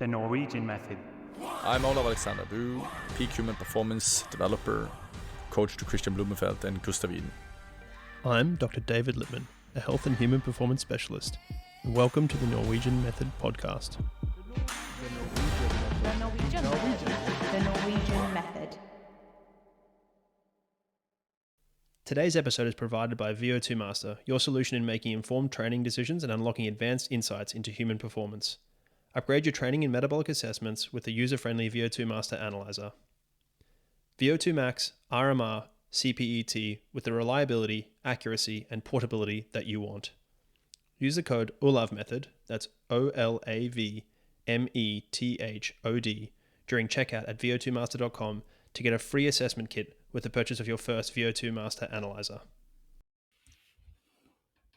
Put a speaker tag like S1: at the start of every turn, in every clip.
S1: The Norwegian Method.
S2: I'm Olav Alexander Bu, peak human performance developer, coach to Kristian and Gustav.
S3: I'm Dr. David Lippman, a health and human performance specialist, and welcome to the Norwegian Method podcast.
S4: The Norwegian Method.
S3: Today's episode is provided by VO2 Master, your solution in making informed training decisions and unlocking advanced insights into human performance. Upgrade your training and metabolic assessments with the user-friendly VO2 Master Analyzer. VO2 Max, RMR, CPET with the reliability, accuracy, and portability that you want. Use the code Olav Method, that's OLAVMETHOD, during checkout at vo2master.com to get a free assessment kit with the purchase of your first VO2 Master Analyzer.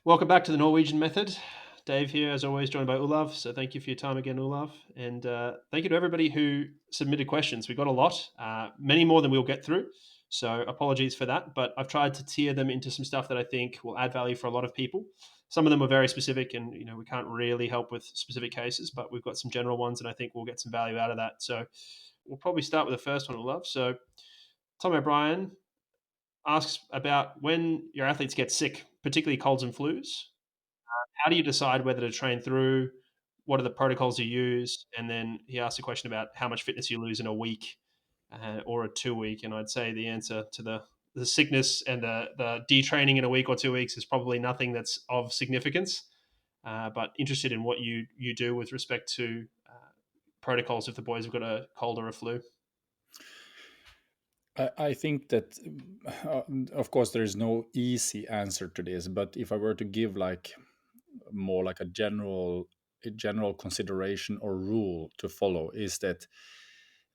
S3: Welcome back to the Norwegian Method. Dave here, as always, joined by Olav. So thank you for your time again, Olav. And thank you to everybody who submitted questions. We got a lot, many more than we'll get through. So apologies for that. But I've tried to tier them into some stuff that I think will add value for a lot of people. Some of them are very specific and, we can't really help with specific cases, but we've got some general ones and I think we'll get some value out of that. So we'll probably start with the first one, Olav. So Tom O'Brien asks about when your athletes get sick, particularly colds and flus. How do you decide whether to train through? What are the protocols you use? And then he asked a question about how much fitness you lose in a week or a 2 week. And I'd say the answer to the sickness and the detraining in a week or 2 weeks is probably nothing that's of significance. But interested in what you do with respect to protocols if the boys have got a cold or a flu.
S2: I think that, of course, there is no easy answer to this. But if I were to give more like a general consideration or rule to follow, is that,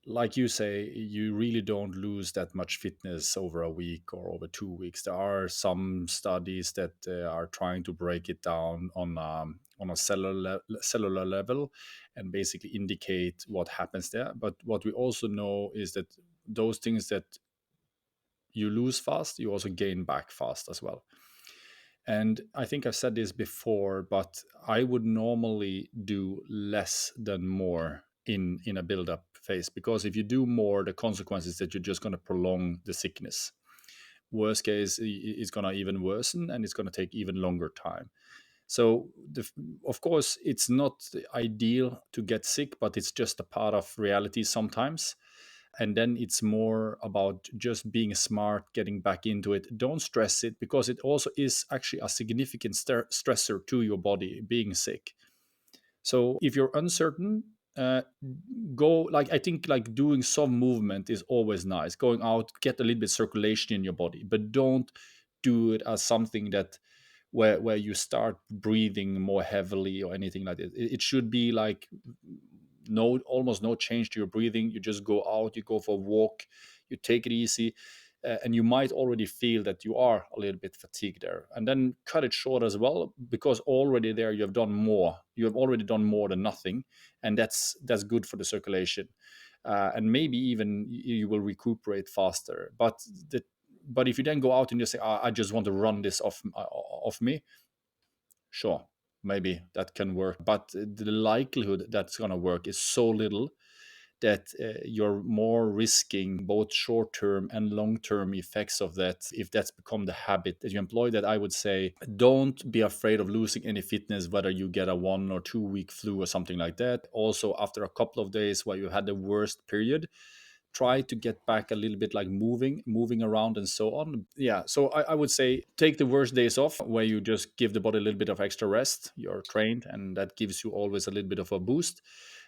S2: like you say, you really don't lose that much fitness over a week or over 2 weeks. There are some studies that are trying to break it down on a cellular level and basically indicate what happens there. But what we also know is that those things that you lose fast, you also gain back fast as well. And I think I've said this before, but I would normally do less than more in a build-up phase, because if you do more, the consequence is that you're just going to prolong the sickness. Worst case, it's going to even worsen and it's going to take even longer time. So, of course, it's not ideal to get sick, but it's just a part of reality sometimes. And then it's more about just being smart, getting back into it. Don't stress it, because it also is actually a significant stressor to your body, being sick. So if you're uncertain, go, I think doing some movement is always nice. Going out, get a little bit of circulation in your body, but don't do it as something that where you start breathing more heavily or anything like that. It should be like almost no change to your breathing. You just go out, you go for a walk, you take it easy, and you might already feel that you are a little bit fatigued there. And then cut it short as well, because already there you have done more. You have already done more than nothing, and that's good for the circulation. And maybe even you will recuperate faster. But if you then go out and you say, I just want to run this off me, sure, maybe that can work, but the likelihood that's going to work is so little that you're more risking both short-term and long-term effects of that if that's become the habit that you employ. That I would say, don't be afraid of losing any fitness, whether you get a 1 or 2 week flu or something like that. Also, after a couple of days where you had the worst period, try to get back a little bit, like moving around and so on. Yeah, so I would say take the worst days off, where you just give the body a little bit of extra rest. You're trained, and that gives you always a little bit of a boost.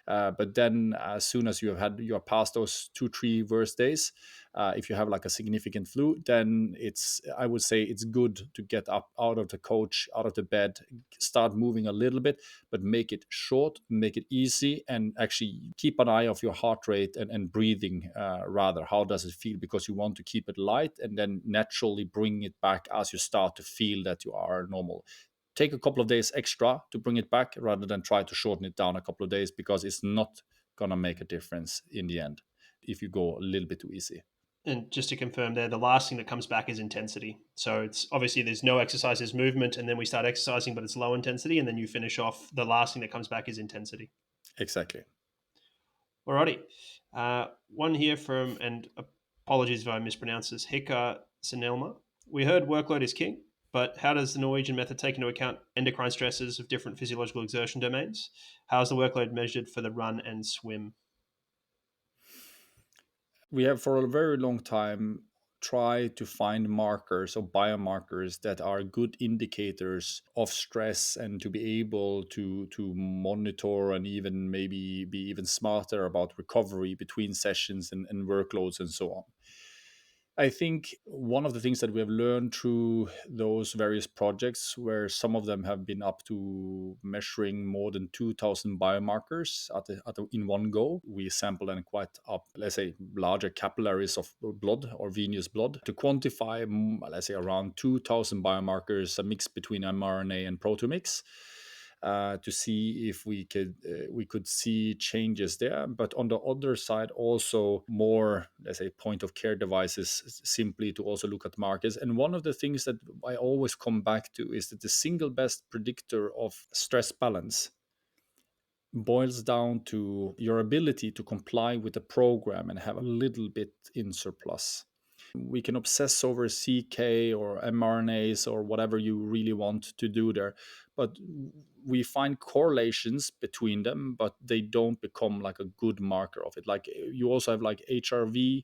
S2: But then as soon as you're past those 2-3 worst days, if you have like a significant flu, then I would say it's good to get up out of the couch, out of the bed, start moving a little bit, but make it short, make it easy, and actually keep an eye of your heart rate and breathing. Rather, how does it feel? Because you want to keep it light and then naturally bring it back as you start to feel that you are normal. Take a couple of days extra to bring it back, rather than try to shorten it down a couple of days, because it's not going to make a difference in the end if you go a little bit too easy.
S3: And just to confirm there, the last thing that comes back is intensity. So it's obviously there's no exercise, there's movement, and then we start exercising, but it's low intensity, and then you finish off. The last thing that comes back is intensity.
S2: Exactly.
S3: Alrighty. One here from, and apologies if I mispronounce this, Hika Sinelma. We heard workload is king, but how does the Norwegian method take into account endocrine stresses of different physiological exertion domains? How is the workload measured for the run and swim?
S2: We have for a very long time tried to find markers or biomarkers that are good indicators of stress, and to be able to monitor and even maybe be even smarter about recovery between sessions and workloads and so on. I think one of the things that we have learned through those various projects, where some of them have been up to measuring more than 2,000 biomarkers in one go. We sample and quite up, let's say, larger capillaries of blood or venous blood to quantify, let's say, around 2,000 biomarkers, a mix between mRNA and proteomics, to see if we could see changes there. But on the other side, also more, let's say, point of care devices, simply to also look at markers. And one of the things that I always come back to is that the single best predictor of stress balance boils down to your ability to comply with the program and have a little bit in surplus. We can obsess over CK or mRNAs or whatever you really want to do there, but we find correlations between them, but they don't become like a good marker of it. Like you also have like HRV,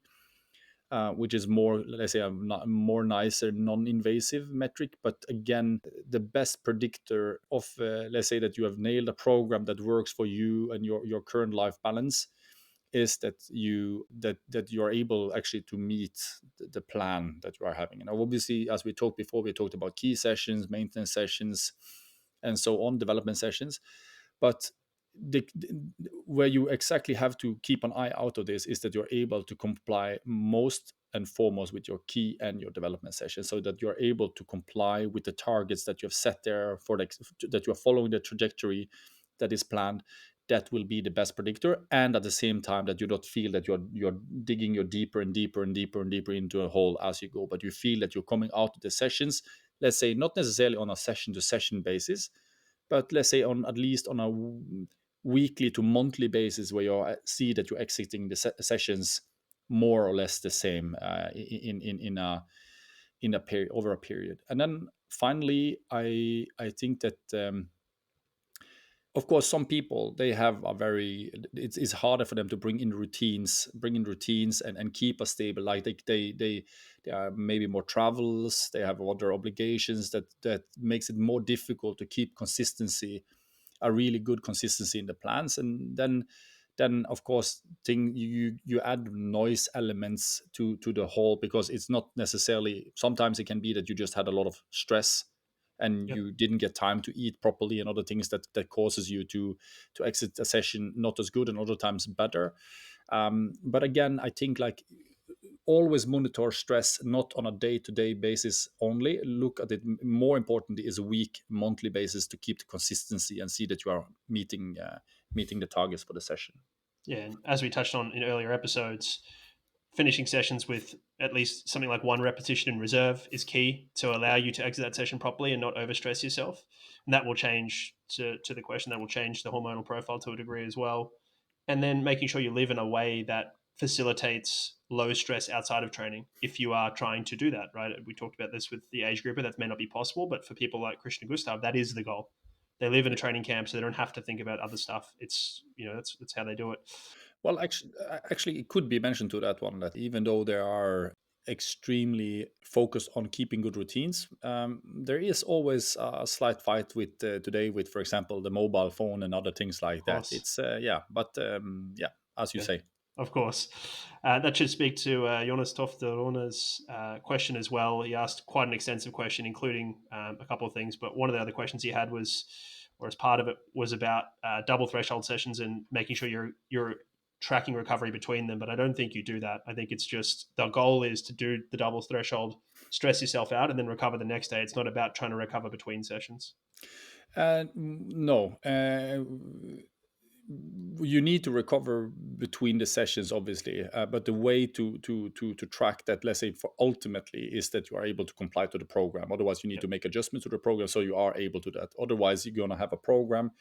S2: which is more, let's say, a more nicer, non-invasive metric. But again, the best predictor of, let's say, that you have nailed a program that works for you and your current life balance is that you are able actually to meet the plan that you are having. And obviously, as we talked before, we talked about key sessions, maintenance sessions, and so on, development sessions. But where you exactly have to keep an eye out of this is that you're able to comply most and foremost with your key and your development session, so that you're able to comply with the targets that you have set there, that you're following the trajectory that is planned. That will be the best predictor, and at the same time that you don't feel that you're digging your deeper and deeper and deeper and deeper into a hole as you go, but you feel that you're coming out of the sessions, let's say, not necessarily on a session to session basis, but let's say on at least on a weekly to monthly basis, where you see that you're exiting the sessions more or less the same, in a period, over a period. And then finally, I think that, of course, some people, they have a very, it's harder for them to bring in routines and keep a stable, like they are maybe more travels, they have other obligations that makes it more difficult to keep consistency, a really good consistency in the plans. And then of course, you add noise elements to the whole, because it's not necessarily, sometimes it can be that you just had a lot of stress and
S3: Yep.
S2: you didn't get time to eat properly, and other things that causes you to exit a session not as good, and other times better. But again, I think, like, always monitor stress, not on a day-to-day basis only. Look at it, more importantly, is a week, monthly basis, to keep the consistency and see that you are meeting the targets for the session.
S3: Yeah, and as we touched on in earlier episodes, finishing sessions with at least something like one repetition in reserve is key to allow
S2: Yeah.
S3: you to exit that session properly and not overstress yourself. And that will change, to the question, that will change the hormonal profile to a degree as well. And then making sure you live in a way that facilitates low stress outside of training if you are trying to do that, right? We talked about this with the age grouper, that may not be possible, but for people like Kristian and Gustav, that is the goal. They live in a
S2: Yeah.
S3: training camp, so they don't have to think about other stuff. It's, that's how they do it.
S2: Well, actually, it could be mentioned to that one that even though they are extremely focused on keeping good routines, there is always a slight fight with, today, with, for example, the mobile phone and other things
S3: Of
S2: like that.
S3: course.
S2: It's yeah, but yeah, as you
S3: Yeah,
S2: say.
S3: of course. That should speak to Jonas Tofterona's question as well. He asked quite an extensive question, including a couple of things. But one of the other questions he had was, or as part of it, was about double threshold sessions and making sure you're tracking recovery between them. But I don't think you do that. I think it's just the goal is to do the double threshold, stress yourself out, and then recover the next day. It's not about trying to recover between sessions.
S2: No, you need to recover between the sessions, obviously, but the way to track that, let's say, for ultimately, is that you are able to comply to the program. Otherwise, you need
S3: Yep.
S2: to make adjustments to the program so you are able to that. Otherwise, you're going to have a program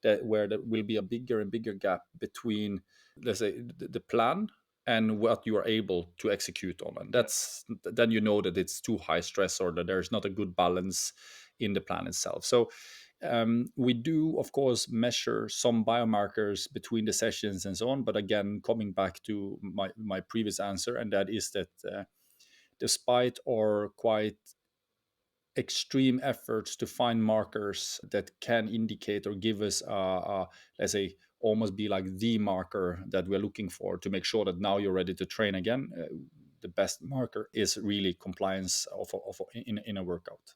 S2: that where there will be a bigger and bigger gap between, let's say, the plan and what you are able to execute on, and
S3: Yep.
S2: that's then you know that it's too high stress or that there's not a good balance in the plan itself. So we do, of course, measure some biomarkers between the sessions and so on. But again, coming back to my previous answer, and that is that despite our quite extreme efforts to find markers that can indicate or give us let's say, almost be like the marker that we're looking for to make sure that now you're ready to train again, the best marker is really compliance in a workout.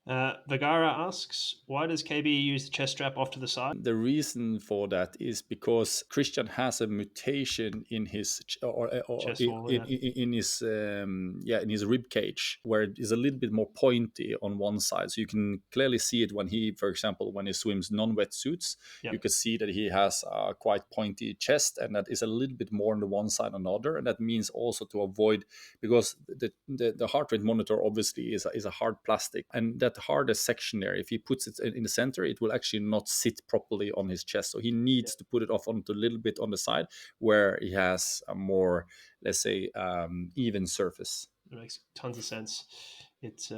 S3: Vagara asks, why does KB use the chest strap off to the side?
S2: The reason for that is because Kristian has a mutation in his or
S3: Chest wall, yeah.
S2: in his in his rib cage, where it is a little bit more pointy on one side. So you can clearly see it when he, for example, when he swims non-wetsuits, you
S3: Yep.
S2: can see that he has a quite pointy chest, and that is a little bit more on the one side than the other. And that means also to avoid, because the heart rate monitor obviously is a hard plastic, and that hardest section there, if he puts it in the center, it will actually not sit properly on his chest. So he
S3: Yep.
S2: needs to put it off onto a little bit on the side where he has a more, let's say, even surface.
S3: It makes tons of sense. It's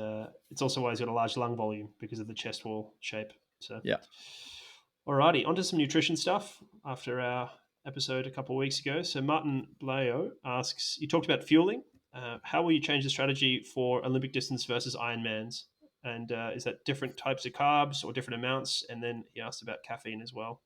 S3: also why he's got a large lung volume because of the chest wall shape. So,
S2: Yeah.
S3: alrighty, onto some nutrition stuff after our episode a couple of weeks ago. So Martin Blayo asks, you talked about fueling. How will you change the strategy for Olympic distance versus Ironmans? And is that different types of carbs or different amounts? And then he asked about caffeine as well.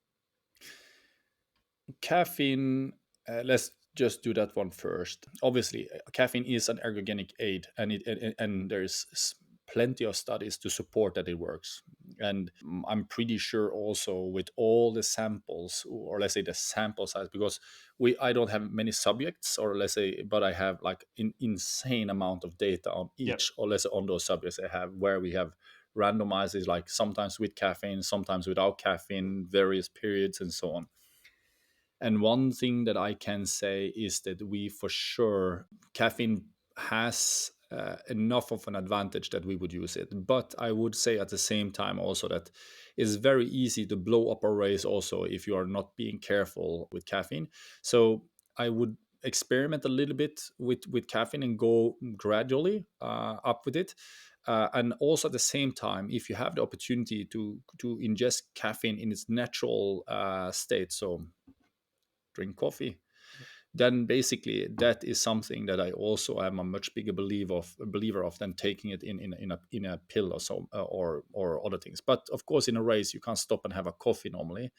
S2: Caffeine, let's just do that one first. Obviously, caffeine is an ergogenic aid, and there's plenty of studies to support that it works. And I'm pretty sure also with all the samples, or let's say the sample size, because I don't have many subjects, or let's say, but I have like an insane amount of data on
S3: Yep.
S2: each, or let's say on those subjects I have, where we have randomized is like sometimes with caffeine, sometimes without caffeine, various periods, and so on. And one thing that I can say is that we for sure, caffeine has enough of an advantage that we would use it. But I would say at the same time also that it's very easy to blow up a race also if you are not being careful with caffeine. So I would experiment a little bit with caffeine and go gradually up with it. And also at the same time, if you have the opportunity to ingest caffeine in its natural state, so drink coffee, then basically that is something that I also am a much bigger believer of than taking it in a pill or so, or other things. But of course, in a race, you can't stop and have a coffee normally,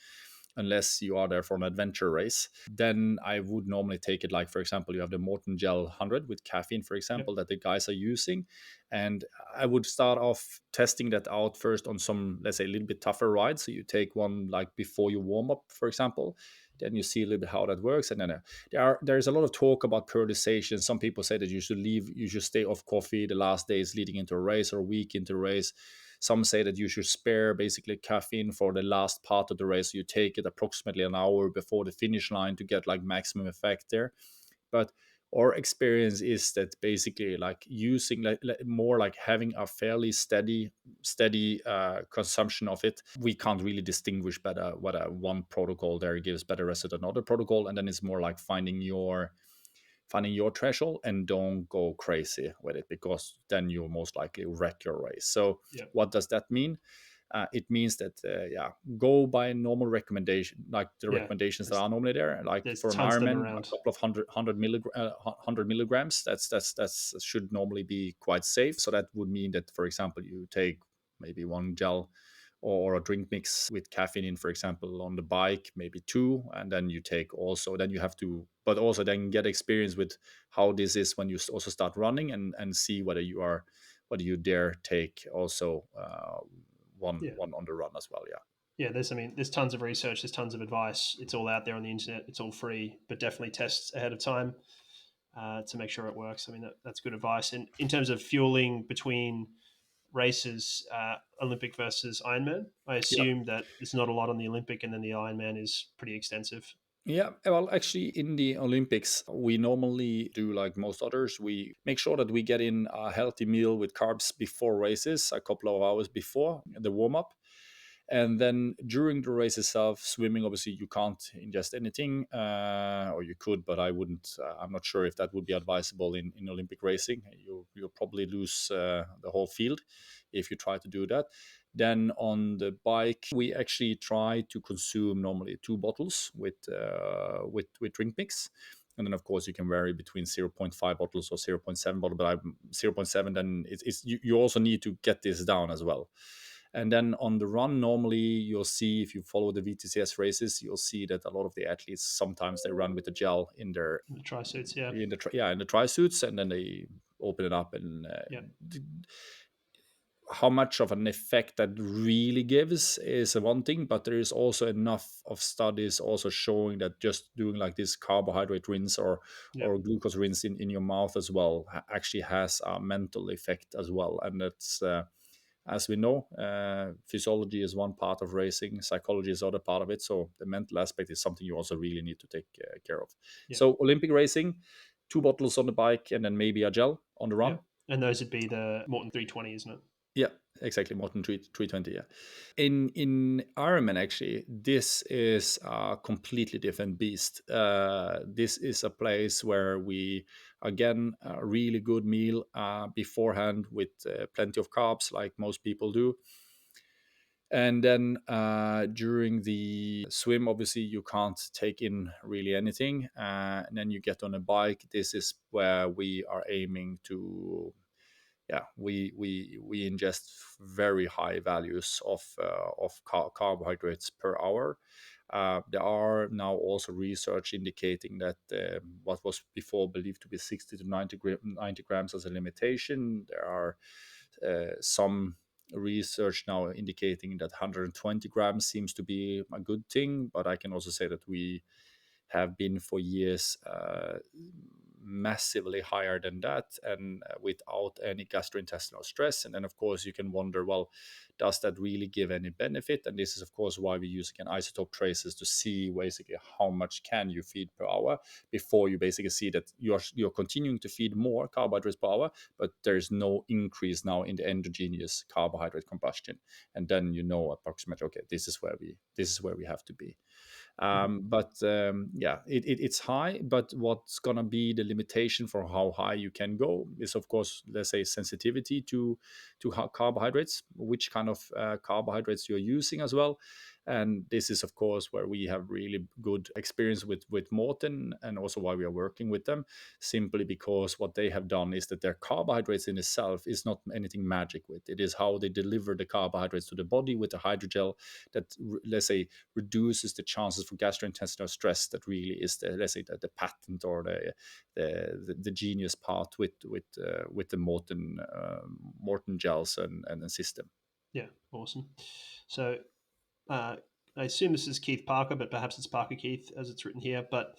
S2: unless you are there for an adventure race. Then I would normally take it, like, for example, you have the Morton Gel 100 with caffeine, for
S3: Yep.
S2: example, that the guys are using. And I would start off testing that out first on some, let's say, a little bit tougher rides. So you take one like before you warm up, for example. Then you see a little bit how that works. And then there's a lot of talk about periodization. Some people say that you should stay off coffee the last days leading into a race or a week into a race. Some say that you should spare basically caffeine for the last part of the race. You take it approximately an hour before the finish line to get like maximum effect there. But our experience is that basically like using more like having a fairly steady consumption of it, we can't really distinguish better what a one protocol there gives better result than another protocol. And then it's more like finding your threshold, and don't go crazy with it, because then you most likely wreck your race. So
S3: Yep.
S2: what does that mean? It means that go by normal recommendation, like the
S3: Yeah.
S2: recommendations that
S3: There's,
S2: are normally there. Like
S3: there's
S2: for an
S3: tons of them
S2: Ironman, a
S3: around.
S2: couple of hundred milligrams. That's should normally be quite safe. So that would mean that, for example, you take maybe one gel or a drink mix with caffeine in, for example, on the bike, maybe two, and then you take also, then you have to, but also then get experience with how this is when you also start running, and see whether you dare take also
S3: Yeah.
S2: one on the run as well. Yeah.
S3: Yeah, there's tons of research, there's tons of advice. It's all out there on the internet. It's all free, but definitely test ahead of time to make sure it works. I mean, that's good advice. And in terms of fueling between races, Olympic versus Ironman, I
S2: Yeah.
S3: assume that there's not a lot on the Olympic, and then the Ironman is pretty extensive.
S2: Yeah, well, actually, in the Olympics, we normally do like most others. We make sure that we get in a healthy meal with carbs before races, a couple of hours before the warm up. And then during the race itself, swimming, obviously you can't ingest anything, or you could, but I wouldn't. I'm not sure if that would be advisable in Olympic racing. You'll probably lose the whole field if you try to do that. Then on the bike, we actually try to consume normally 2 bottles with drink mix. And then of course you can vary between zero point 0.5 bottles or zero point 0.7 bottle, but I'm 0.7. Then you also need to get this down as well. And then on the run, normally you'll see, if you follow the VTCS races, you'll see that a lot of the athletes, sometimes they run with the gel in their
S3: The tri suits, yeah,
S2: in the tri suits, and then they open it up. And
S3: yeah,
S2: how much of an effect that really gives is one thing, but there is also enough of studies also showing that just doing like this carbohydrate rinse
S3: yeah,
S2: or glucose rinse in your mouth as well actually has a mental effect as well. And that's as we know, physiology is one part of racing, psychology is other part of it. So the mental aspect is something you also really need to take care of.
S3: yeah,
S2: So Olympic racing, 2 bottles on the bike, and then maybe a gel on the
S3: yeah.
S2: run.
S3: And those would be the Morton 320, isn't it?
S2: Yeah, exactly. Morton 320. Yeah. In Ironman, actually, this is a completely different beast. This is a place where we, again, a really good meal beforehand with plenty of carbs, like most people do. And then during the swim, obviously, you can't take in really anything. And then you get on a bike. This is where we are aiming to, yeah, we ingest very high values of carbohydrates per hour. There are now also research indicating that what was before believed to be 60 to 90 grams as a limitation, there are some research now indicating that 120 grams seems to be a good thing. But I can also say that we have been for years massively higher than that, and without any gastrointestinal stress. And then of course you can wonder, well, does that really give any benefit? And this is of course why we use again isotope traces to see basically how much can you feed per hour before you basically see that you're continuing to feed more carbohydrates per hour, but there's no increase now in the endogenous carbohydrate combustion. And then you know approximately, okay, this is where we have to be.
S3: Mhm.
S2: Yeah, it's high, but what's gonna be the limitation for how high you can go is, of course, let's say sensitivity to carbohydrates, which kind of carbohydrates you're using as well. And this is, of course, where we have really good experience with Morten, and also why we are working with them, simply because what they have done is that their carbohydrates in itself is not anything magic with. It is how they deliver the carbohydrates to the body with the hydrogel that, let's say, reduces the chances for gastrointestinal stress. That really is the, let's say, the patent or the genius part with the Morton gels and the system.
S3: Yeah, awesome. So uh, I assume this is Keith Parker, but perhaps it's Parker Keith as it's written here. But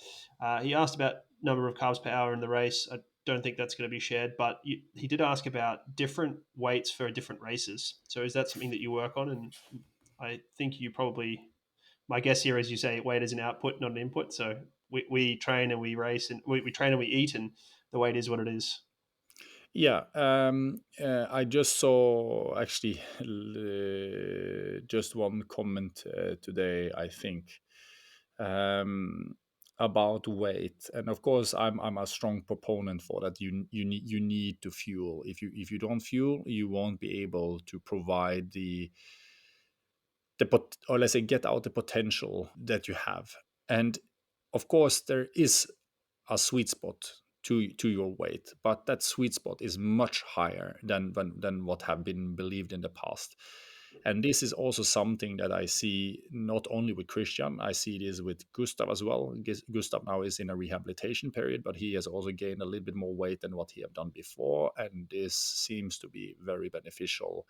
S3: he asked about number of carbs per hour in the race. I don't think that's going to be shared, but he did ask about different weights for different races. So is that something that you work on? And I think you probably, my guess here is you say weight is an output, not an input. So we train and we race and we train and we eat, and the weight is what it is.
S2: Yeah, I just saw actually just one comment today, I think, um, about weight. And of course, I'm a strong proponent for that. You need to fuel. If you don't fuel, you won't be able to provide or let's say get out the potential that you have. And of course, there is a sweet spot to your weight, but that sweet spot is much higher than what have been believed in the past. And this is also something that I see not only with Kristian, I see this with Gustav as well. Gustav now is in a rehabilitation period, but he has also gained a little bit more weight than what he have done before, and this seems to be very beneficial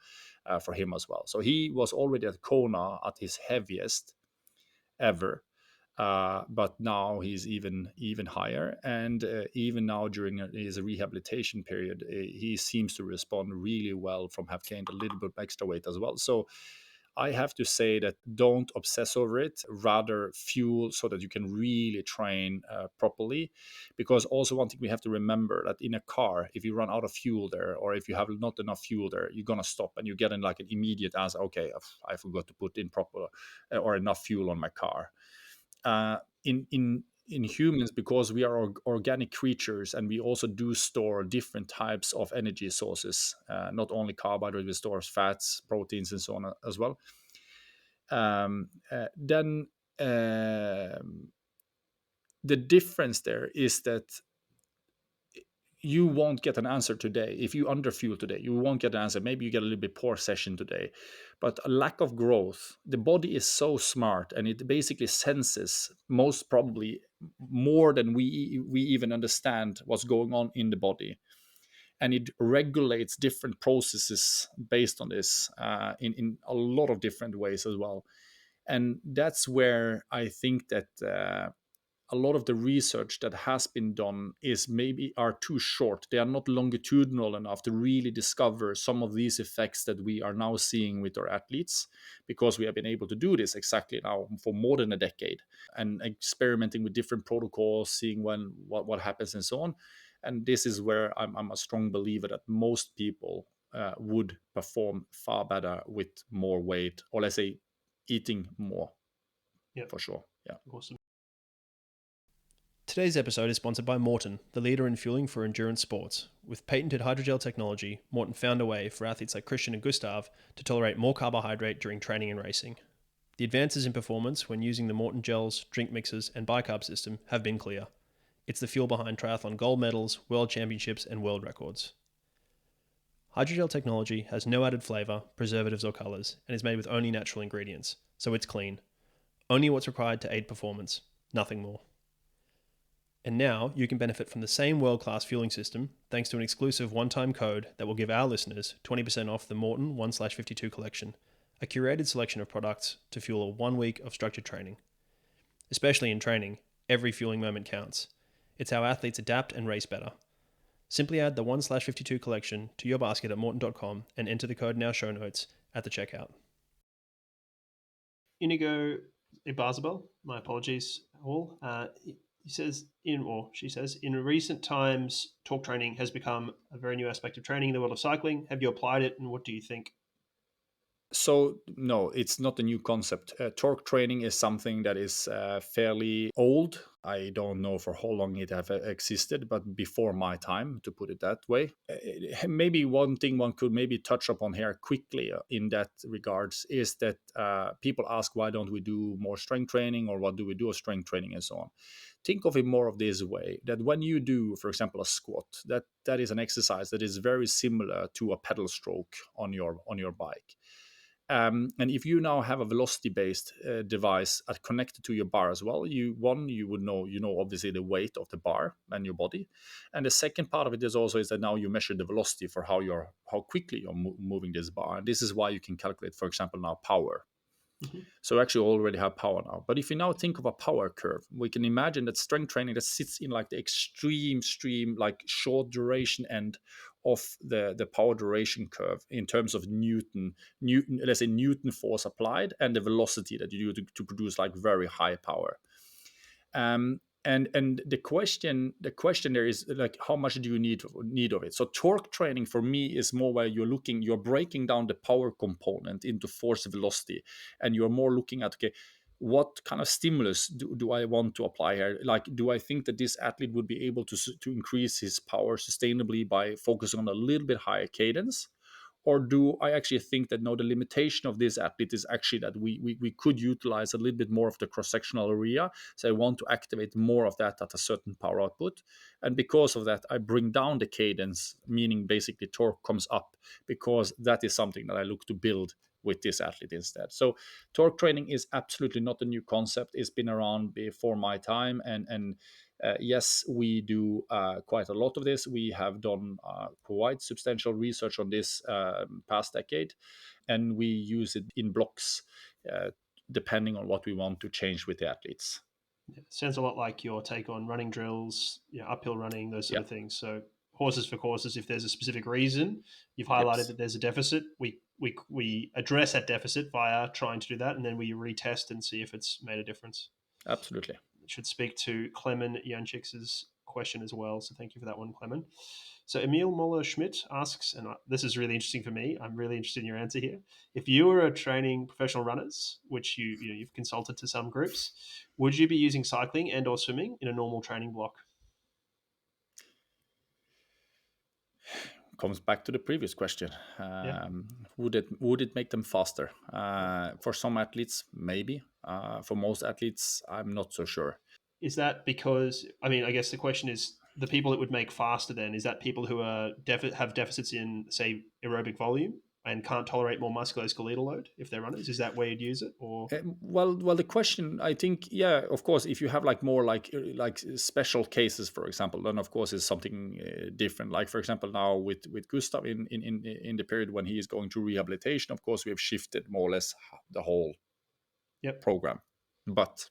S2: for him as well. So he was already at Kona at his heaviest ever, but now he's even higher. And even now during his rehabilitation period, he seems to respond really well from have gained a little bit extra weight as well. So I have to say that don't obsess over it, rather fuel so that you can really train properly. Because also one thing we have to remember, that in a car, if you run out of fuel there, or if you have not enough fuel there, you're gonna stop and you get in like an immediate answer. Okay, I forgot to put in proper or enough fuel on my car. In humans, because we are organic creatures, and we also do store different types of energy sources, not only carbohydrates, we store fats, proteins, and so on as well. Then the difference there is that you won't get an answer today. If you underfuel today, you won't get an answer. Maybe you get a little bit poor session today, but a lack of growth. The body is so smart, and it basically senses most probably more than we even understand what's going on in the body, and it regulates different processes based on this in a lot of different ways as well. And that's where I think that a lot of the research that has been done is maybe are too short. They are not longitudinal enough to really discover some of these effects that we are now seeing with our athletes, because we have been able to do this exactly now for more than a decade, and experimenting with different protocols, seeing what happens and so on. And this is where I'm a strong believer that most people would perform far better with more weight, or let's say eating more,
S3: Yep.
S2: for sure. Yeah.
S3: Awesome.
S1: Today's episode is sponsored by Maurten, the leader in fueling for endurance sports. With patented hydrogel technology, Maurten found a way for athletes like Kristian and Gustav to tolerate more carbohydrate during training and racing. The advances in performance when using the Maurten gels, drink mixes, and bicarb system have been clear. It's the fuel behind triathlon gold medals, world championships, and world records. Hydrogel technology has no added flavour, preservatives, or colours, and is made with only natural ingredients, so it's clean. Only what's required to aid performance, nothing more. And now you can benefit from the same world-class fueling system thanks to an exclusive one-time code that will give our listeners 20% off the Maurten 1/52 collection, a curated selection of products to fuel a 1 week of structured training. Especially in training, every fueling moment counts. It's how athletes adapt and race better. Simply add the 1/52 collection to your basket at maurten.com and enter the code in our show notes at the checkout.
S3: Inigo Ibazabel, my apologies all. He says she says, in recent times, torque training has become a very new aspect of training in the world of cycling. Have you applied it, and what do you think?
S2: So no, it's not a new concept. Torque training is something that is fairly old. I don't know for how long it have existed, but before my time, to put it that way. Maybe one thing one could maybe touch upon here quickly in that regards is that people ask, why don't we do more strength training, or what do we do of strength training and so on. Think of it more of this way, that when you do, for example, a squat, that is an exercise that is very similar to a pedal stroke on your bike. And if you now have a velocity-based device connected to your bar as well, you would know, obviously the weight of the bar and your body, and the second part of it is that now you measure the velocity for how quickly you're moving this bar, and this is why you can calculate, for example, now power.
S3: Mm-hmm.
S2: So actually already have power now. But if you now think of a power curve, we can imagine that strength training that sits in like the extreme, like short duration end of the power duration curve in terms of let's say Newton force applied, and the velocity that you do to produce like very high power. And the question there is like, how much do you need of it? So torque training for me is more where you're breaking down the power component into force velocity, and you're more looking at, okay, what kind of stimulus do I want to apply here? Like, do I think that this athlete would be able to increase his power sustainably by focusing on a little bit higher cadence? Or do I actually think that no, the limitation of this athlete is actually that we could utilize a little bit more of the cross-sectional area, so I want to activate more of that at a certain power output, and because of that I bring down the cadence, meaning basically torque comes up, because that is something that I look to build with this athlete instead. So torque training is absolutely not a new concept. It's been around before my time, and yes, we do quite a lot of this. We have done quite substantial research on this past decade, and we use it in blocks depending on what we want to change with the athletes.
S3: Yeah, sounds a lot like your take on running drills, uphill running, those sort
S2: Yeah.
S3: of things. So horses for courses, if there's a specific reason you've highlighted
S2: Yes,
S3: that there's a deficit, we address that deficit via trying to do that, and then we retest and see if it's made a difference.
S2: absolutely.
S3: It should speak to Clemen Janchik's question as well. So thank you for that one, Clemen. So Emil Moller Schmidt asks, and this is really interesting for me. I'm really interested in your answer here. If you were training professional runners, which you've consulted to some groups, would you be using cycling and or swimming in a normal training block?
S2: Comes back to the previous question.
S3: Yeah.
S2: Would it make them faster? For some athletes, maybe. For most athletes, I'm not so sure.
S3: Is that because, I mean, I guess the question is the people it would make faster then, is that people who are have deficits in, say, aerobic volume and can't tolerate more musculoskeletal load if they're runners? Is that where you'd use it? Or
S2: Well, the question, I think, yeah, of course, if you have like more like special cases, for example, then of course is something different. Like for example, now with Gustav in the period when he is going through rehabilitation, of course, we have shifted more or less the whole
S3: Yep.
S2: program. But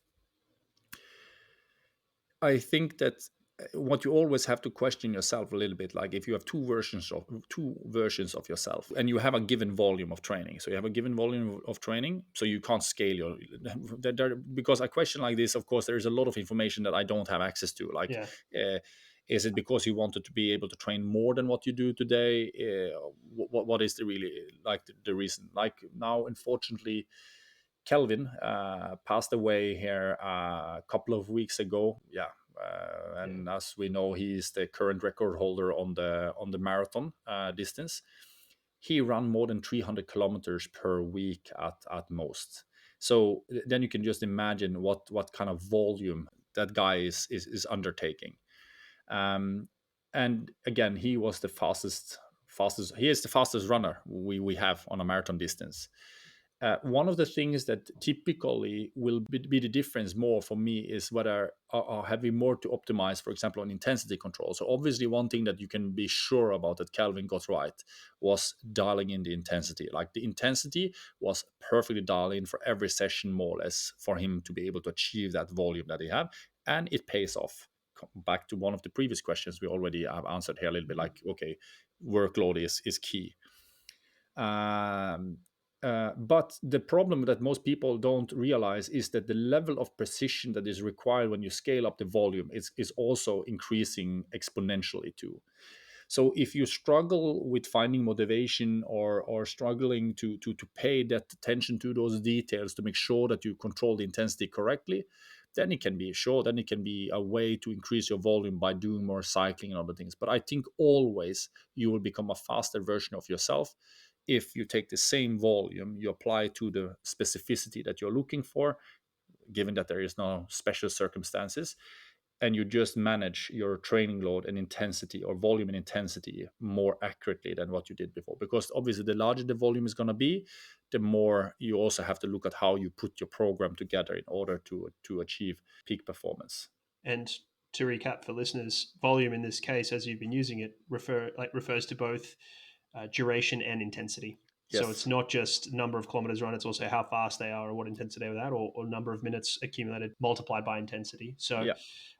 S2: I think that what you always have to question yourself a little bit, like if you have two versions of yourself and you have a given volume of training, so you have a given volume of training, so you can't scale your because a question like this, of course, there is a lot of information that I don't have access to, like
S3: Yeah.
S2: is it because you wanted to be able to train more than what you do today? What is the really like the reason? Like now, unfortunately, Kelvin passed away here a couple of weeks ago. Yeah, and as we know, he is the current record holder on the marathon distance. He ran more than 300 kilometers per week at most. So then you can just imagine what kind of volume that guy is undertaking. And again, he was the fastest. He is the fastest runner we have on a marathon distance. One of the things that typically will be the difference more for me is whether have we more to optimize, for example, on intensity control. So obviously, one thing that you can be sure about that Calvin got right was dialing in the intensity. Like the intensity was perfectly dialed in for every session, more or less, for him to be able to achieve that volume that he had, and it pays off. Back to one of the previous questions we already have answered here a little bit, like okay, workload is key. But the problem that most people don't realize is that the level of precision that is required when you scale up the volume is also increasing exponentially too. So if you struggle with finding motivation or struggling to pay that attention to those details to make sure that you control the intensity correctly, then it can be a way to increase your volume by doing more cycling and other things. But I think always you will become a faster version of yourself if you take the same volume, you apply to the specificity that you're looking for, given that there is no special circumstances, and you just manage your training load and intensity or volume and intensity more accurately than what you did before. Because obviously, the larger the volume is going to be, the more you also have to look at how you put your program together in order to achieve peak performance.
S3: And to recap for listeners, volume in this case, as you've been using it, refers to both duration and intensity. So it's
S2: Yes.
S3: not just number of kilometers run; it's also how fast they are, or what intensity they're at, or number of minutes accumulated multiplied by intensity. So,
S2: Yeah.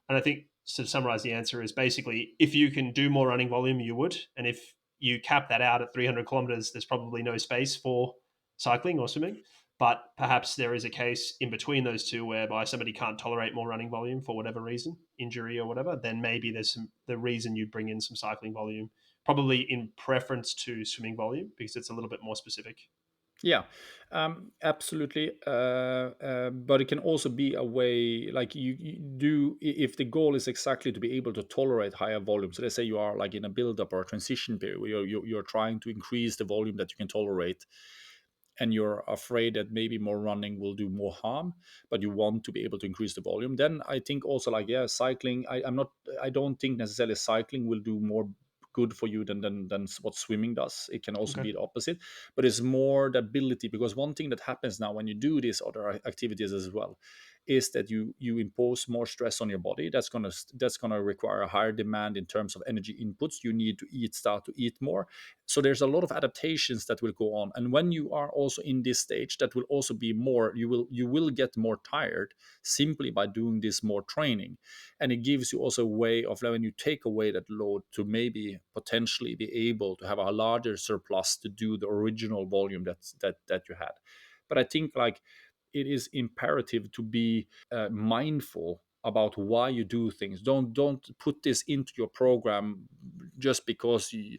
S3: and I think to summarize, the answer is basically if you can do more running volume, you would, and if you cap that out at 300 kilometers, there's probably no space for cycling or swimming. But perhaps there is a case in between those two whereby somebody can't tolerate more running volume for whatever reason, injury or whatever. Then maybe there's the reason you'd bring in some cycling volume, probably in preference to swimming volume because it's a little bit more specific.
S2: Yeah, absolutely. But it can also be a way, like you do, if the goal is exactly to be able to tolerate higher volumes. So let's say you are like in a build-up or a transition period where you're trying to increase the volume that you can tolerate, and you're afraid that maybe more running will do more harm, but you want to be able to increase the volume. Then I think also like cycling. I don't think necessarily cycling will do more good for you than what swimming does. It can also
S3: Okay.
S2: be the opposite, but it's more the ability, because one thing that happens now when you do these other activities as well is that you impose more stress on your body. That's gonna require a higher demand in terms of energy inputs. You need to start to eat more. So there's a lot of adaptations that will go on, and when you are also in this stage, that will also be more, you will get more tired simply by doing this more training. And it gives you also a way of, when you take away that load, to maybe potentially be able to have a larger surplus to do the original volume that you had. But I think, like, it is imperative to be mindful about why you do things. Don't put this into your program just because you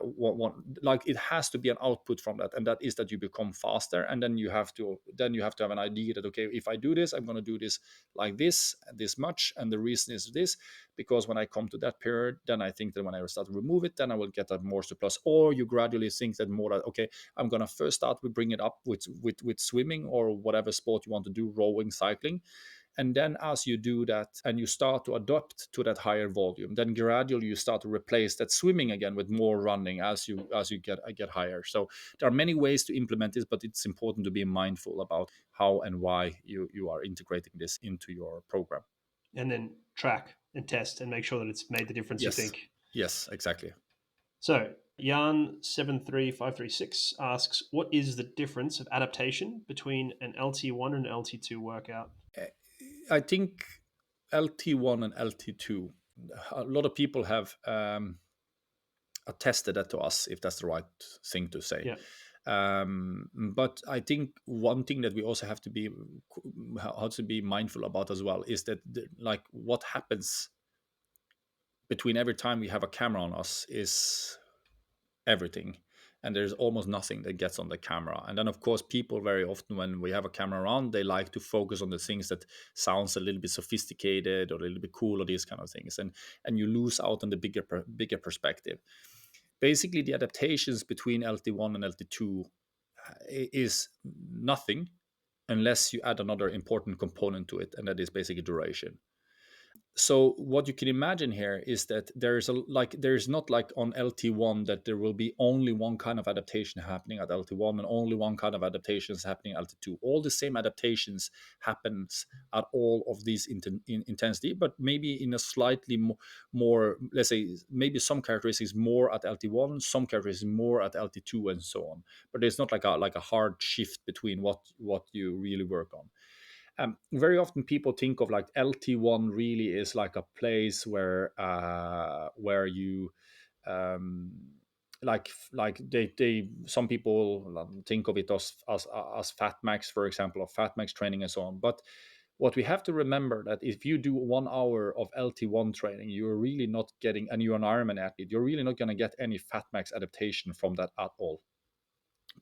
S2: want, like, it has to be an output from that, and that is that you become faster. And then you have to have an idea that, okay, if I do this, I'm going to do this like this much, and the reason is this, because when I come to that period, then I think that when I start to remove it, then I will get that more surplus. Or you gradually think that more, that, okay, I'm going to first start with bring it up with swimming or whatever sport you want to do, rowing, cycling. And then as you do that and you start to adapt to that higher volume, then gradually you start to replace that swimming again with more running as you get higher. So there are many ways to implement this, but it's important to be mindful about how and why you are integrating this into your program.
S3: And then track and test and make sure that it's made the difference you
S2: Yes.
S3: think.
S2: Yes, exactly.
S3: So Jan73536 asks, what is the difference of adaptation between an LT1 and LT2 workout?
S2: I think LT1 and LT2, a lot of people have attested that to us, if that's the right thing to say.
S3: Yeah.
S2: But I think one thing that we also have to be how to be mindful about as well is that like what happens between every time we have a camera on us is everything, and there's almost nothing that gets on the camera. And then of course people very often, when we have a camera around, they like to focus on the things that sounds a little bit sophisticated or a little bit cool or these kind of things, and you lose out on the bigger perspective. Basically, the adaptations between LT1 and LT2 is nothing unless you add another important component to it, and that is basically duration. So what you can imagine here is that there's not like on LT1 that there will be only one kind of adaptation happening at LT1 and only one kind of adaptations happening at LT2. All the same adaptations happens at all of these intensity, but maybe in a slightly more, let's say, maybe some characteristics more at LT1, some characteristics more at LT2, and so on. But there's not like a hard shift between what you really work on. Very often people think of like LT1 really is like a place where you um, like they some people think of it as fat max, for example, or fat max training and so on. But what we have to remember that if you do 1 hour of LT1 training, you're really not getting, and you're an Ironman athlete, you're really not going to get any fat max adaptation from that at all,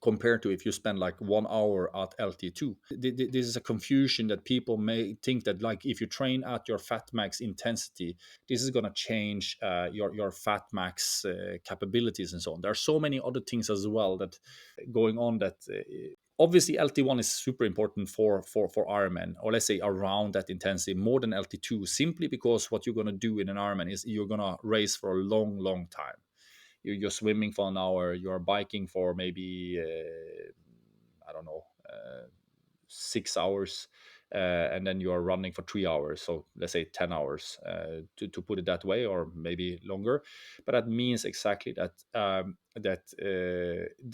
S2: compared to if you spend like 1 hour at LT2. This is a confusion that people may think that, like, if you train at your fat max intensity, this is going to change your fat max capabilities and so on. There are so many other things as well that going on that obviously LT1 is super important for Ironman, or let's say around that intensity, more than LT2, simply because what you're going to do in an Ironman is you're going to race for a long time. You're swimming for an hour, you're biking for maybe I don't know, 6 hours, and then you are running for 3 hours. So let's say 10 hours, to put it that way, or maybe longer. But that means exactly that the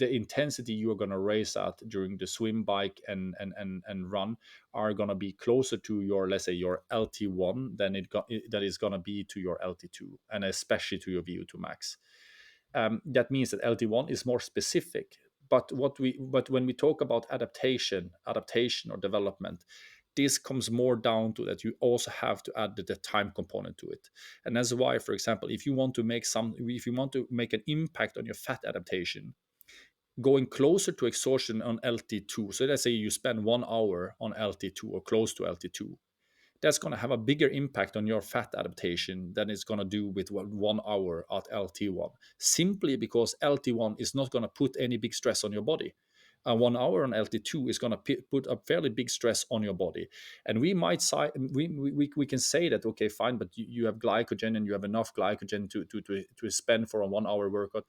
S2: intensity you are going to race at during the swim, bike, and run are going to be closer to your, let's say, your LT1 than that is going to be to your LT2, and especially to your VO2 max. That means that LT1 is more specific. But when we talk about adaptation or development, this comes more down to that you also have to add the time component to it. And that's why, for example, if you want to make an impact on your fat adaptation, going closer to exhaustion on LT2, so let's say you spend 1 hour on LT2 or close to LT2, that's going to have a bigger impact on your fat adaptation than it's going to do with 1 hour at LT1, simply because LT1 is not going to put any big stress on your body. 1 hour on LT2 is going to put a fairly big stress on your body. And we can say that, okay, fine, but you have glycogen and you have enough glycogen to spend for a 1 hour workout.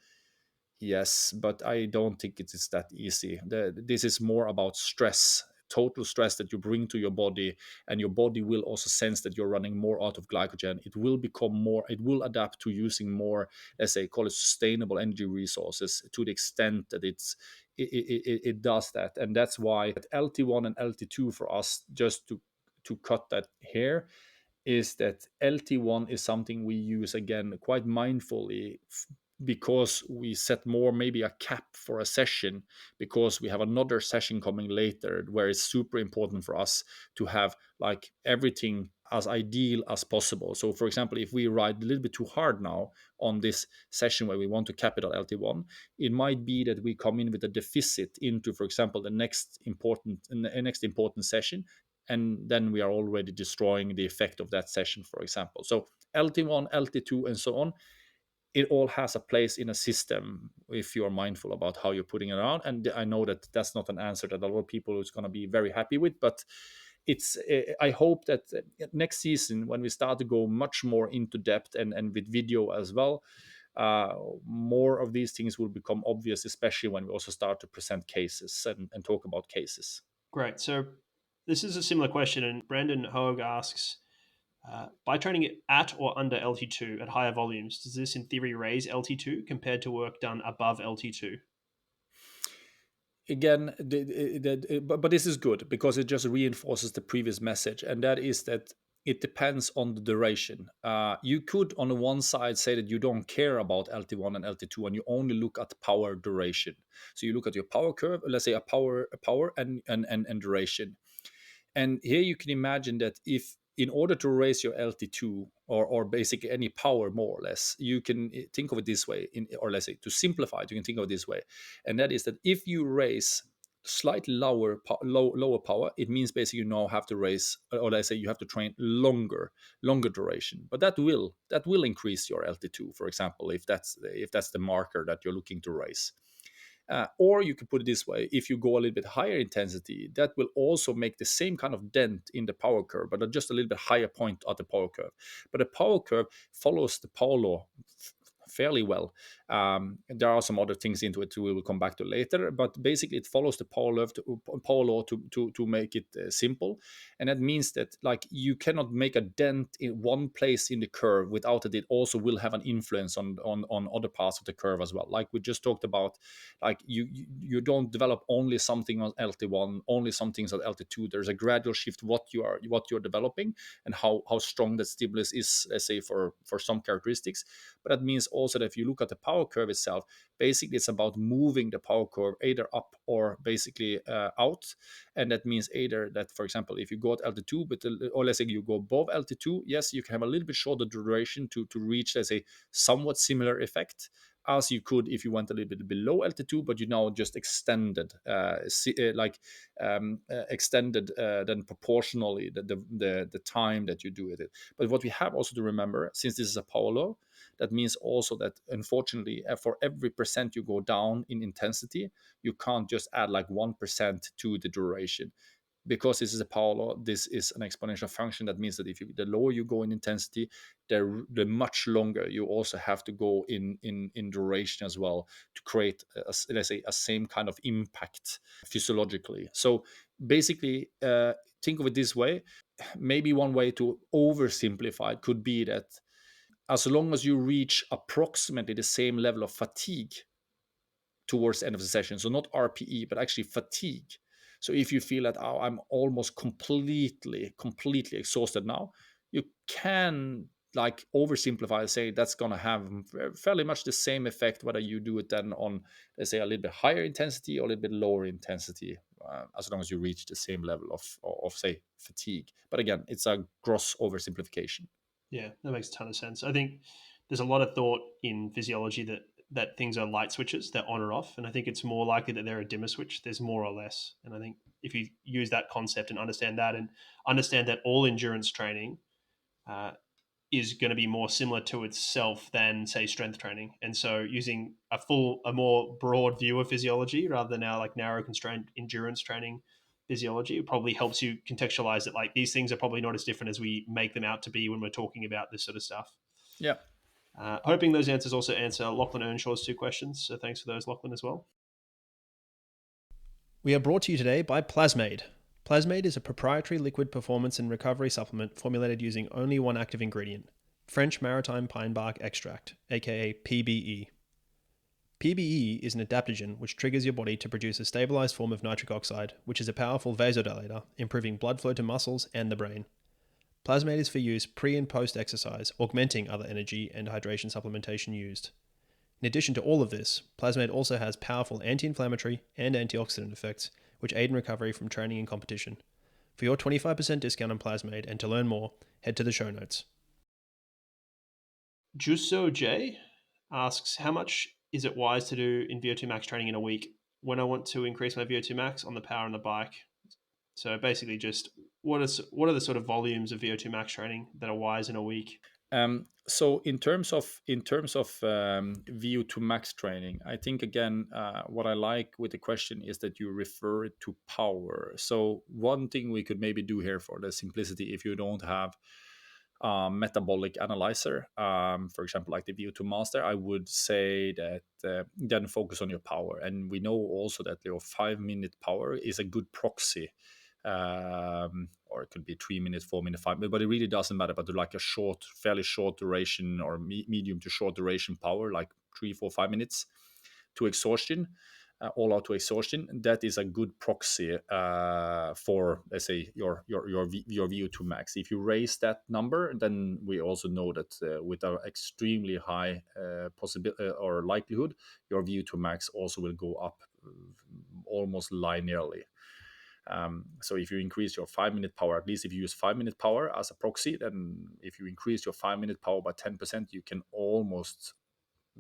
S2: Yes, but I don't think it is that easy. This is more about stress total stress that you bring to your body, and your body will also sense that you're running more out of glycogen. It will become more, it will adapt to using more, let's say, call it sustainable energy resources, to the extent that it does that. And that's why at LT1 and LT2 for us, just to cut that here, is that LT1 is something we use again quite mindfully, because we set more maybe a cap for a session, because we have another session coming later where it's super important for us to have like everything as ideal as possible. So for example, if we ride a little bit too hard now on this session where we want to cap it at LT1, it might be that we come in with a deficit into, for example, the next important session, and then we are already destroying the effect of that session, for example. So LT1, LT2, and so on, it all has a place in a system if you're mindful about how you're putting it around. And I know that that's not an answer that a lot of people is going to be very happy with, but it's I hope that next season, when we start to go much more into depth and with video as well, more of these things will become obvious, especially when we also start to present cases and talk about cases.
S3: Great. So this is a similar question, and Brandon Hoag asks, by training at or under LT2 at higher volumes, does this in theory raise LT2 compared to work done above LT2?
S2: Again, but this is good because it just reinforces the previous message, and that is that it depends on the duration. You could, on the one side, say that you don't care about LT1 and LT2, and you only look at power duration. So you look at your power curve, let's say a power and duration. And here you can imagine that if, in order to raise your LT2 or basically any power more or less, you can think of it this way, or let's say to simplify it, you can think of it this way. And that is that if you raise slightly lower power, it means basically you now have to raise, or let's say you have to train longer duration. But that will increase your LT2, for example, if that's the marker that you're looking to raise. Or you could put it this way: if you go a little bit higher intensity, that will also make the same kind of dent in the power curve, but just a little bit higher point at the power curve. But the power curve follows the power law fairly well. There are some other things into it we will come back to later, but basically it follows the power law to make it simple. And that means that like you cannot make a dent in one place in the curve without that it also will have an influence on other parts of the curve as well. Like we just talked about, like you don't develop only something on LT1, only some things on LT2. There's a gradual shift what you're developing and how strong that stimulus is, let's say, for some characteristics. But that means also that if you look at the power curve itself, basically it's about moving the power curve either up or basically out. And that means either that, for example, if you go at LT2, or let's say you go above LT2, yes, you can have a little bit shorter duration to reach, let's say, somewhat similar effect as you could if you went a little bit below LT2, but you now just extended, extended then proportionally the time that you do it. But what we have also to remember, since this is a power law, that means also that unfortunately, for every percent you go down in intensity, you can't just add like 1% to the duration. Because this is a power law, this is an exponential function. That means that the lower you go in intensity, the much longer you also have to go in duration as well to create, let's say, a same kind of impact physiologically. So basically, think of it this way. Maybe one way to oversimplify it could be that as long as you reach approximately the same level of fatigue towards the end of the session, so not RPE, but actually fatigue. So if you feel that, oh, I'm almost completely exhausted now, you can like oversimplify and say that's going to have fairly much the same effect whether you do it then on, let's say, a little bit higher intensity or a little bit lower intensity, as long as you reach the same level of say fatigue. But again, it's a gross oversimplification.
S3: Yeah, that makes a ton of sense. I think there's a lot of thought in physiology that things are light switches, they're on or off, and I think it's more likely that they're a dimmer switch. There's more or less, and I think if you use that concept and understand that all endurance training uh, is going to be more similar to itself than say strength training, and so using a more broad view of physiology rather than our like narrow constrained endurance training physiology, it probably helps you contextualize that like these things are probably not as different as we make them out to be when we're talking about this sort of stuff.
S2: Yeah.
S3: Hoping those answers also answer Lachlan Earnshaw's two questions. So thanks for those, Lachlan, as well.
S1: We are brought to you today by Plasmade. Plasmade is a proprietary liquid performance and recovery supplement formulated using only one active ingredient, French maritime pine bark extract, aka PBE. PBE is an adaptogen which triggers your body to produce a stabilized form of nitric oxide, which is a powerful vasodilator, improving blood flow to muscles and the brain. Plasmade is for use pre and post exercise, augmenting other energy and hydration supplementation used. In addition to all of this, Plasmade also has powerful anti-inflammatory and antioxidant effects, which aid in recovery from training and competition. For your 25% discount on Plasmade and to learn more, head to the show notes.
S3: Juso J asks, how much is it wise to do in VO2 max training in a week when I want to increase my VO2 max on the power and the bike? So basically, just what are the sort of volumes of VO2 max training that are wise in a week?
S2: So in terms of VO2 max training, I think again, what I like with the question is that you refer it to power. So one thing we could maybe do here for the simplicity, if you don't have a metabolic analyzer, for example, like the VO2 master, I would say that then focus on your power. And we know also that your 5-minute power is a good proxy, or it could be 3 minutes, 4 minutes, 5 minutes, but it really doesn't matter. But like a short, fairly short duration or medium to short duration power, like 3, 4, 5 minutes to exhaustion, all out to exhaustion, that is a good proxy for, let's say, your VO2 max. If you raise that number, then we also know that with an extremely high possibility or likelihood, your VO2 max also will go up almost linearly. So if you increase your 5-minute power, at least if you use 5-minute power as a proxy, then if you increase your 5-minute power by 10%, you can almost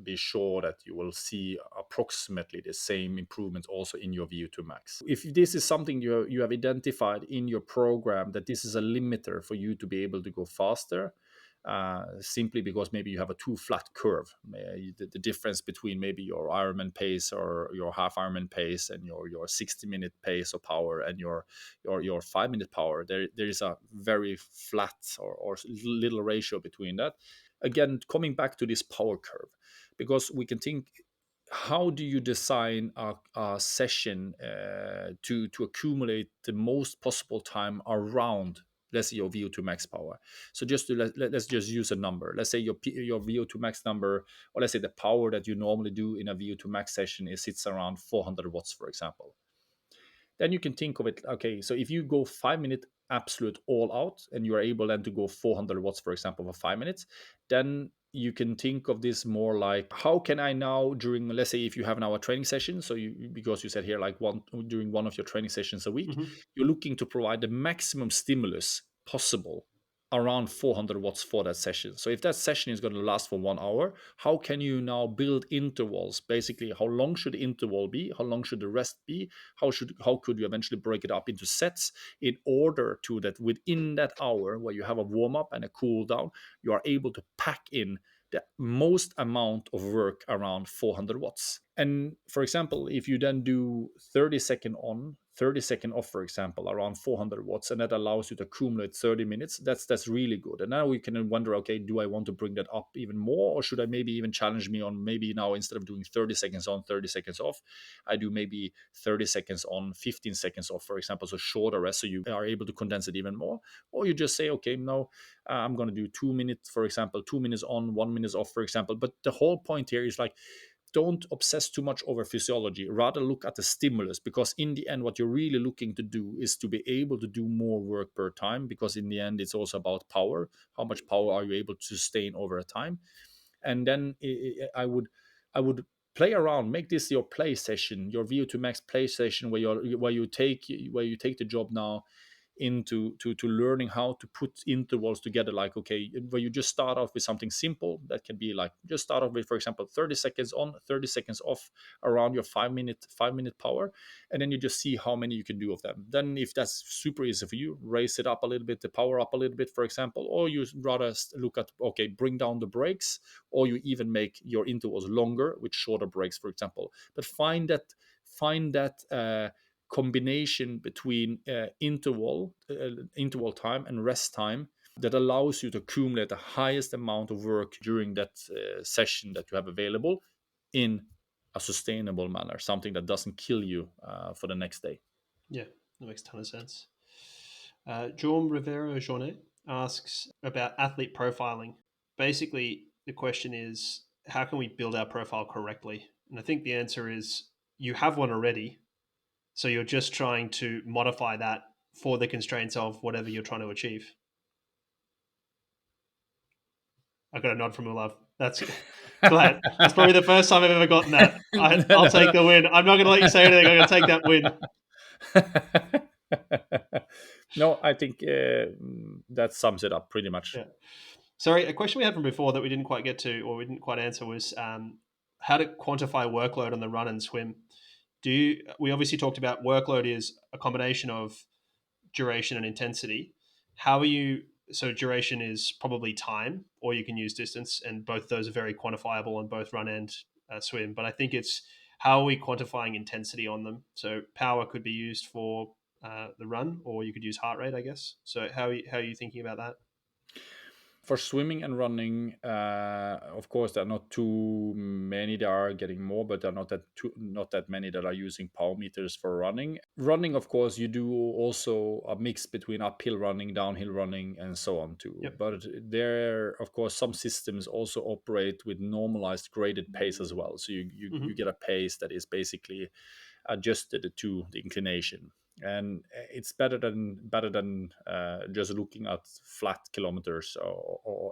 S2: be sure that you will see approximately the same improvement also in your VO2 max. If this is something you have identified in your program, that this is a limiter for you to be able to go faster, simply because maybe you have a too flat curve. The difference between maybe your Ironman pace or your half Ironman pace and your 60-minute pace or power and your 5-minute power, there is a very flat or little ratio between that. Again, coming back to this power curve, because we can think, how do you design a session to accumulate the most possible time around, let's say, your VO2 max power? So just to let's just use a number. Let's say your VO2 max number, or let's say the power that you normally do in a VO2 max session sits around 400 watts, for example. Then you can think of it, okay, so if you go 5-minute absolute all out and you are able then to go 400 watts, for example, for 5 minutes, then you can think of this more like, how can I now, during, let's say, if you have now a training session, so you, because you said here like during one of your training sessions a week, you're looking to provide the maximum stimulus possible around 400 watts for that session. So if that session is going to last for 1 hour, how can you now build intervals? Basically, how long should the interval be? How long should the rest be? How could you eventually break it up into sets in order to that within that hour where you have a warm up and a cool down, you are able to pack in the most amount of work around 400 watts. And for example, if you then do 30-second on, 30-second off, for example, around 400 watts, and that allows you to accumulate 30 minutes, that's really good. And now we can wonder, okay, do I want to bring that up even more, or should I maybe even challenge me on, maybe now instead of doing 30 seconds on, 30 seconds off, I do maybe 30 seconds on, 15 seconds off, for example, so shorter rest, so you are able to condense it even more. Or you just say, okay, no, I'm going to do 2 minutes, for example, 2 minutes on, 1 minute off, for example. But the whole point here is like, don't obsess too much over physiology, rather look at the stimulus, because in the end what you're really looking to do is to be able to do more work per time, because in the end it's also about power. How much power are you able to sustain over a time? And then I would play around, make this your play session, your VO2 max play session, where you take the job now into to learning how to put intervals together, like, okay, where you just start off with something simple that can be like, just start off with, for example, 30 seconds on, 30 seconds off around your 5-minute power, and then you just see how many you can do of them. Then if that's super easy for you, raise it up a little bit, the power up a little bit, for example, or you rather look at, okay, bring down the breaks, or you even make your intervals longer with shorter breaks, for example. But find that combination between interval time and rest time that allows you to accumulate the highest amount of work during that session that you have available in a sustainable manner, something that doesn't kill you for the next day.
S3: Yeah, that makes a ton of sense. Jorm Rivero Journet asks about athlete profiling. Basically, the question is, how can we build our profile correctly? And I think the answer is you have one already. So you're just trying to modify that for the constraints of whatever you're trying to achieve. I got a nod from Olav. That's glad. That's probably the first time I've ever gotten that. I'll take the win. I'm not going to let you say anything. I'm going to take that win.
S2: No, I think that sums it up pretty much.
S3: Yeah. Sorry, a question we had from before that we didn't quite get to, or we didn't quite answer, was how to quantify workload on the run and swim. We obviously talked about workload is a combination of duration and intensity. How are you? So duration is probably time, or you can use distance, and both those are very quantifiable on both run and swim. But I think it's how are we quantifying intensity on them? So power could be used for the run, or you could use heart rate, I guess. So how are you thinking about that?
S2: For swimming and running, of course, there are not too many that are getting more, but there are not that many that are using power meters for running. Running, of course, you do also a mix between uphill running, downhill running, and so on too.
S3: Yep.
S2: But there, of course, some systems also operate with normalized graded pace as well. So you get a pace that is basically adjusted to the inclination, and it's better than just looking at flat kilometers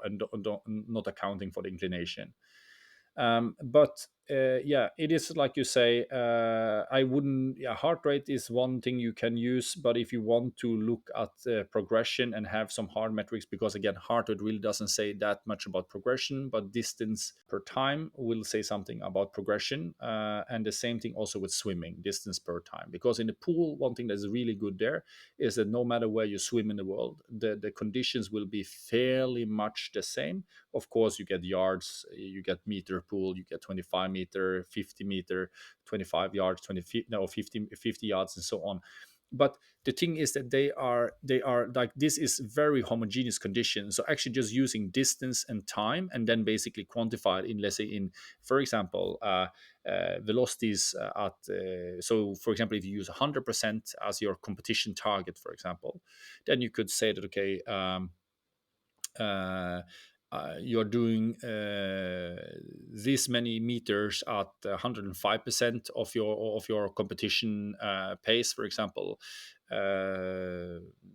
S2: and not accounting for the inclination. But yeah, it is like you say. I wouldn't. Yeah, heart rate is one thing you can use, but if you want to look at progression and have some hard metrics, because again, heart rate really doesn't say that much about progression, but distance per time will say something about progression. And the same thing also with swimming, distance per time. Because in the pool, one thing that's really good there is that no matter where you swim in the world, the conditions will be fairly much the same. Of course, you get yards, you get meter pool, you get 25 meter, 50 meter, 25 yards, 20 feet, no, 50 yards, and so on. But the thing is that they are like, this is very homogeneous conditions. So actually just using distance and time, and then basically quantified in, let's say, in, for example, velocities so for example, if you use 100% as your competition target, for example, then you could say that, okay, uh, you're doing this many meters at 105% of your competition pace, for example.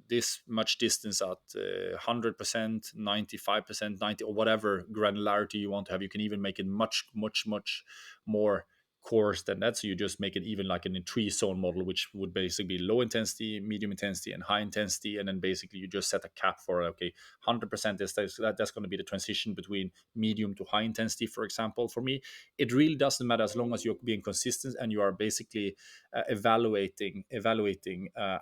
S2: This much distance at 100%, 95%, 90, or whatever granularity you want to have. You can even make it much, much, much more coarse than that. So you just make it even like in a three zone model, which would basically be low intensity, medium intensity, and high intensity. And then basically you just set a cap for, okay, 100% is that's going to be the transition between medium to high intensity, for example. For me, it really doesn't matter as long as you're being consistent and you are basically evaluating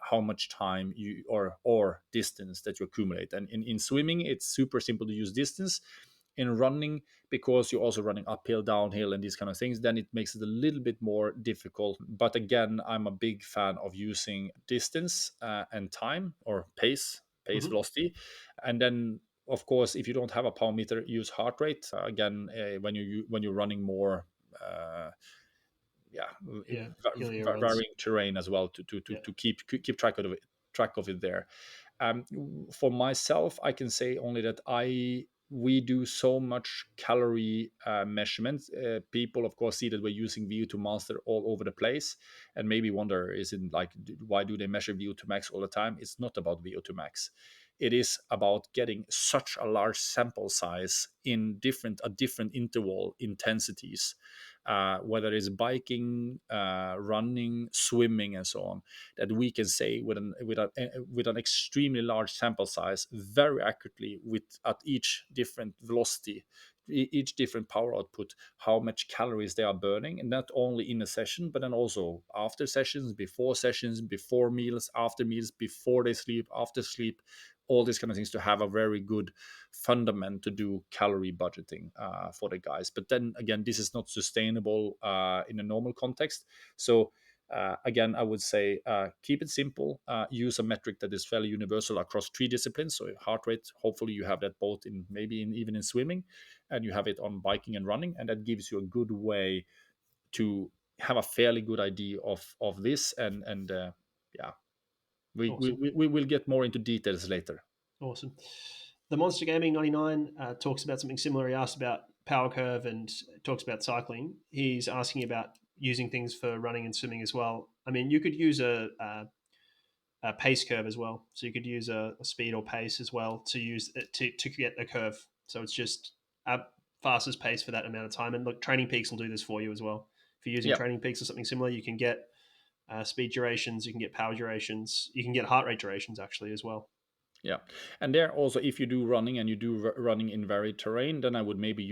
S2: how much time you or distance that you accumulate. And in swimming, it's super simple to use distance. In running, because you're also running uphill, downhill, and these kind of things, then it makes it a little bit more difficult. But again, I'm a big fan of using distance and time, or pace, velocity. And then, of course, if you don't have a power meter, use heart rate. Again, when you're running more, yeah,
S3: Yeah, hillier runs.
S2: varying terrain as well,
S3: Yeah.
S2: to keep track of it there. For myself, I can say only that we do so much calorie measurements. People, of course, see that we're using VO2 Master all over the place, and maybe wonder, is it like, why do they measure VO2 max all the time? It's not about VO2 max. It is about getting such a large sample size in different interval intensities, whether it's biking, running, swimming, and so on, that we can say with an extremely large sample size, very accurately, at each different velocity, each different power output, how much calories they are burning, and not only in a session, but then also after sessions, before meals, after meals, before they sleep, after sleep, all these kind of things, to have a very good fundament to do calorie budgeting for the guys. But then again, this is not sustainable in a normal context. So again, I would say keep it simple. Use a metric that is fairly universal across three disciplines. So heart rate, hopefully you have that both in, maybe even in swimming, and you have it on biking and running, and that gives you a good way to have a fairly good idea of this. And yeah.
S3: Awesome.
S2: We will get more into details later.
S3: Awesome. The Monster Gaming 99 talks about something similar. He asked about power curve and talks about cycling. He's asking about using things for running and swimming as well. I mean, you could use a pace curve as well. So you could use a speed or pace as well to use it to get a curve. So it's just a fastest pace for that amount of time. And look, Training Peaks will do this for you as well. If you're using
S2: Yeah.
S3: Training Peaks or something similar, you can get speed durations, you can get power durations, you can get heart rate durations actually as well.
S2: Yeah, and there also, if you do running and you do running in varied terrain, then I would maybe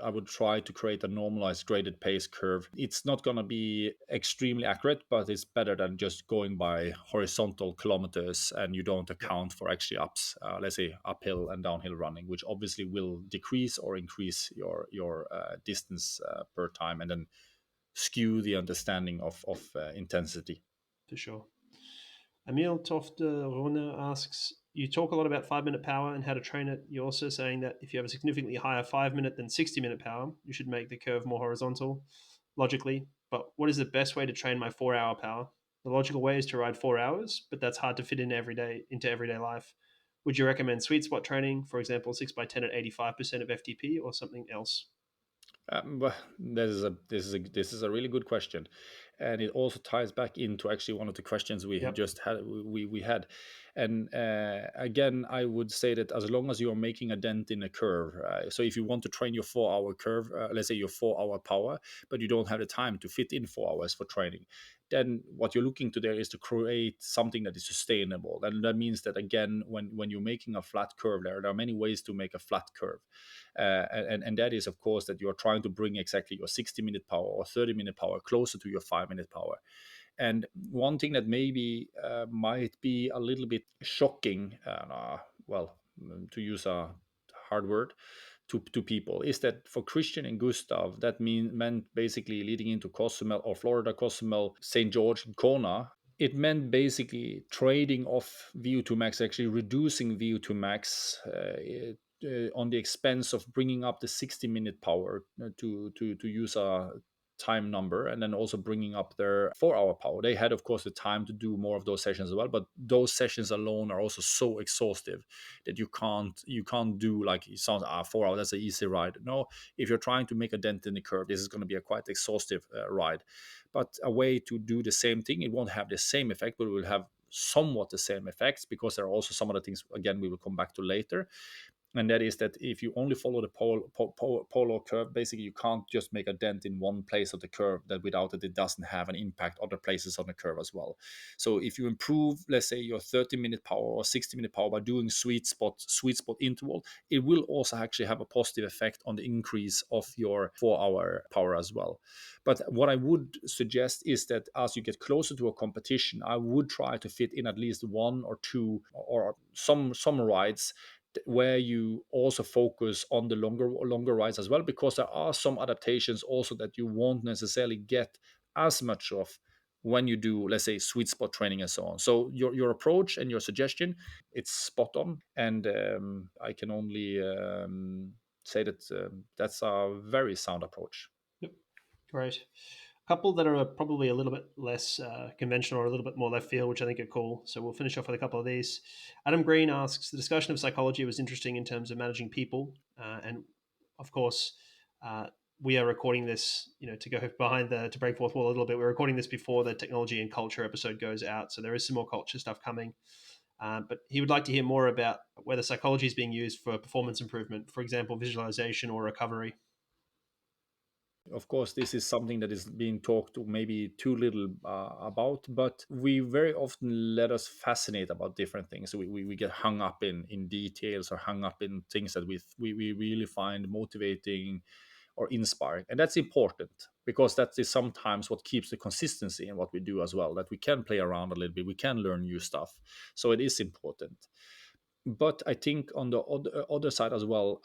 S2: I would try to create a normalized graded pace curve. It's not going to be extremely accurate, but it's better than just going by horizontal kilometers and you don't
S3: Yep,
S2: account for actually ups, let's say uphill and downhill running, which obviously will decrease or increase your distance per time, and then skew the understanding of intensity.
S3: for sure. Emil Tofte Rune asks, you talk a lot about 5 minute power and how to train it. You're also saying that if you have a significantly higher 5 minute than 60 minute power, you should make the curve more horizontal, logically. But what is the best way to train my 4 hour power? The logical way is to ride 4 hours, but that's hard to fit in into everyday life. Would you recommend sweet spot training, for example, 6x10 at 85% of FTP, or something else?
S2: Well, this is a really good question, and it also ties back into actually one of the questions we
S3: Yep.
S2: just had. We had, and again, I would say that as long as you are making a dent in a curve, so if you want to train your 4 hour curve, let's say your 4 hour power, but you don't have the time to fit in 4 hours for training, then what you're looking to there is to create something that is sustainable, and that means that again, when you're making a flat curve, there are many ways to make a flat curve. And that is of course that you are trying to bring exactly your 60-minute power or 30-minute power closer to your 5 minute power. And one thing that maybe might be a little bit shocking, well, to use a hard word, to people, is that for Kristian and Gustav, that meant basically leading into Cozumel or Florida, Cozumel, St. George, Kona. It meant basically trading off VO2 max, actually reducing VO2 max on the expense of bringing up the 60-minute power to use a time number, and then also bringing up their 4 hour power. They had of course the time to do more of those sessions as well, but those sessions alone are also so exhaustive that you can't do, like, it sounds 4 hours, that's an easy ride. No, if you're trying to make a dent in the curve, this is going to be a quite exhaustive ride. But a way to do the same thing, it won't have the same effect, but it will have somewhat the same effects, because there are also some other things, again, we will come back to later. And that is that if you only follow the polar curve, basically you can't just make a dent in one place of the curve that without it doesn't have an impact other places on the curve as well. So if you improve, let's say, your 30-minute power or 60-minute power by doing sweet spot interval, it will also actually have a positive effect on the increase of your 4 hour power as well. But what I would suggest is that as you get closer to a competition, I would try to fit in at least one or two or some rides where you also focus on the longer rides as well, because there are some adaptations also that you won't necessarily get as much of when you do, let's say, sweet spot training and so on. So your approach and your suggestion, it's spot on, and I can only say that that's a very sound approach.
S3: Yep. Great. A couple that are probably a little bit less conventional or a little bit more left field, which I think are cool. So we'll finish off with a couple of these. Adam Green asks, the discussion of psychology was interesting in terms of managing people. And of course, we are recording this, to go behind to break fourth wall a little bit. We're recording this before the technology and culture episode goes out. So there is some more culture stuff coming. But he would like to hear more about whether psychology is being used for performance improvement, for example, visualization or recovery.
S2: Of course, this is something that is being talked maybe too little about, but we very often let us fascinate about different things. We get hung up in details, or hung up in things that we really find motivating or inspiring. And that's important, because that is sometimes what keeps the consistency in what we do as well, that we can play around a little bit, we can learn new stuff. So it is important. But I think on the other side as well,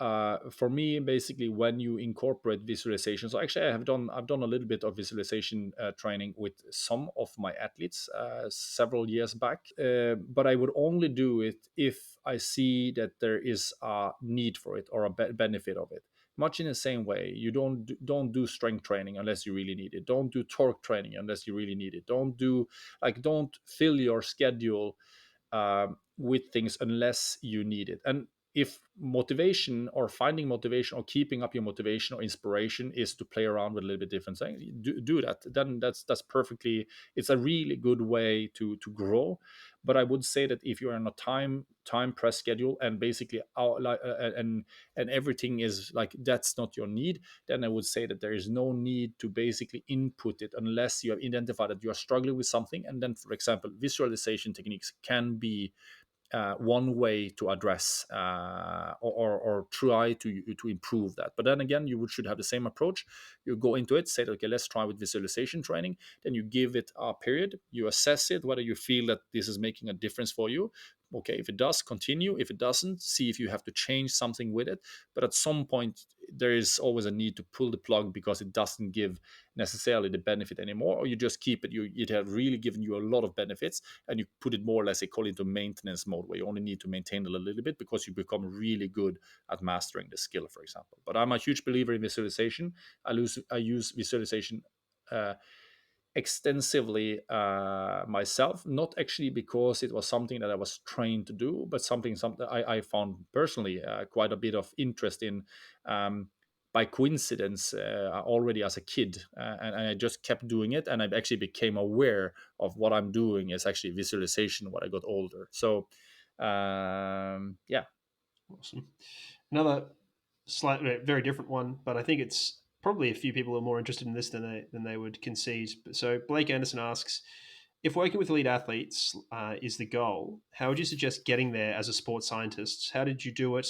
S2: for me, basically, when you incorporate visualization, so actually I've done a little bit of visualization training with some of my athletes several years back, but I would only do it if I see that there is a need for it or a benefit of it. Much in the same way, you don't do strength training unless you really need it. Don't do torque training unless you really need it. Don't fill your schedule with things unless you need it. And if motivation or finding motivation or keeping up your motivation or inspiration is to play around with a little bit different things, do that. Then that's perfectly. It's a really good way to grow. But I would say that if you're on a time press schedule and basically and everything is like that's not your need, then I would say that there is no need to basically input it unless you have identified that you are struggling with something. And then, for example, visualization techniques can be one way to address or try to improve that. But then again, should have the same approach. You go into it, say, okay, let's try with visualization training. Then you give it a period, you assess it, whether you feel that this is making a difference for you. Okay, if it does, continue. If it doesn't, see if you have to change something with it. But at some point, there is always a need to pull the plug because it doesn't give necessarily the benefit anymore, or you just keep it. It have really given you a lot of benefits, and you put it more or less, they call it into maintenance mode, where you only need to maintain it a little bit because you become really good at mastering the skill, for example. But I'm a huge believer in visualization. I use visualization extensively myself, not actually because it was something that I was trained to do, but something I found personally quite a bit of interest in by coincidence already as a kid, and I just kept doing it, and I actually became aware of what I'm doing is actually visualization when I got older. So yeah.
S3: Awesome. Another slightly very different one, but I think it's probably a few people are more interested in this than they would concede. So Blake Anderson asks, if working with elite athletes is the goal, how would you suggest getting there as a sports scientist? How did you do it?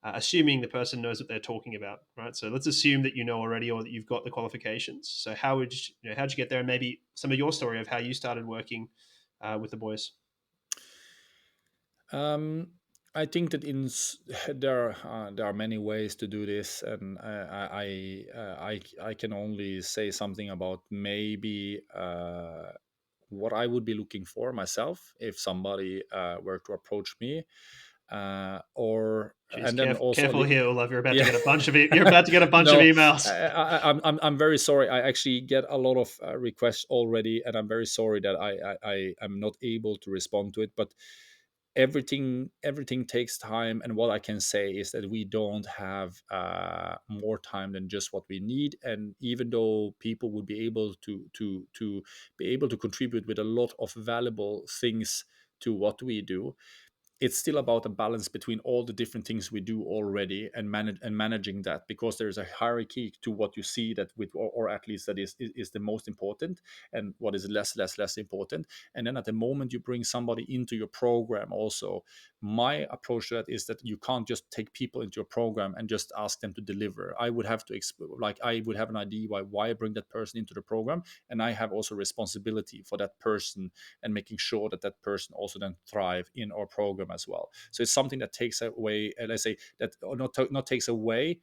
S3: Assuming the person knows what they're talking about, right? So let's assume that you know already or that you've got the qualifications. So how'd you get there? And maybe some of your story of how you started working with the boys.
S2: I think that there are many ways to do this, and I can only say something about maybe what I would be looking for myself if somebody were to approach me, or
S3: Jeez,
S2: and then also
S3: careful here, Olav. You're about to
S2: yeah.
S3: get a bunch of you're about to get a bunch of
S2: No,
S3: emails.
S2: I'm very sorry. I actually get a lot of requests already, and I'm very sorry that I am not able to respond to it. But everything takes time, and what I can say is that we don't have more time than just what we need. And even though people would be able to be able to contribute with a lot of valuable things to what we do, it's still about a balance between all the different things we do already and managing that, because there's a hierarchy to what you see that with or at least that is the most important, and what is less important. And then at the moment you bring somebody into your program also, my approach to that is that you can't just take people into your program and just ask them to deliver. I would have to I would have an idea why I bring that person into the program, and I have also responsibility for that person and making sure that that person also then thrive in our program as well. So it's something that takes away, let's say that, or not takes away,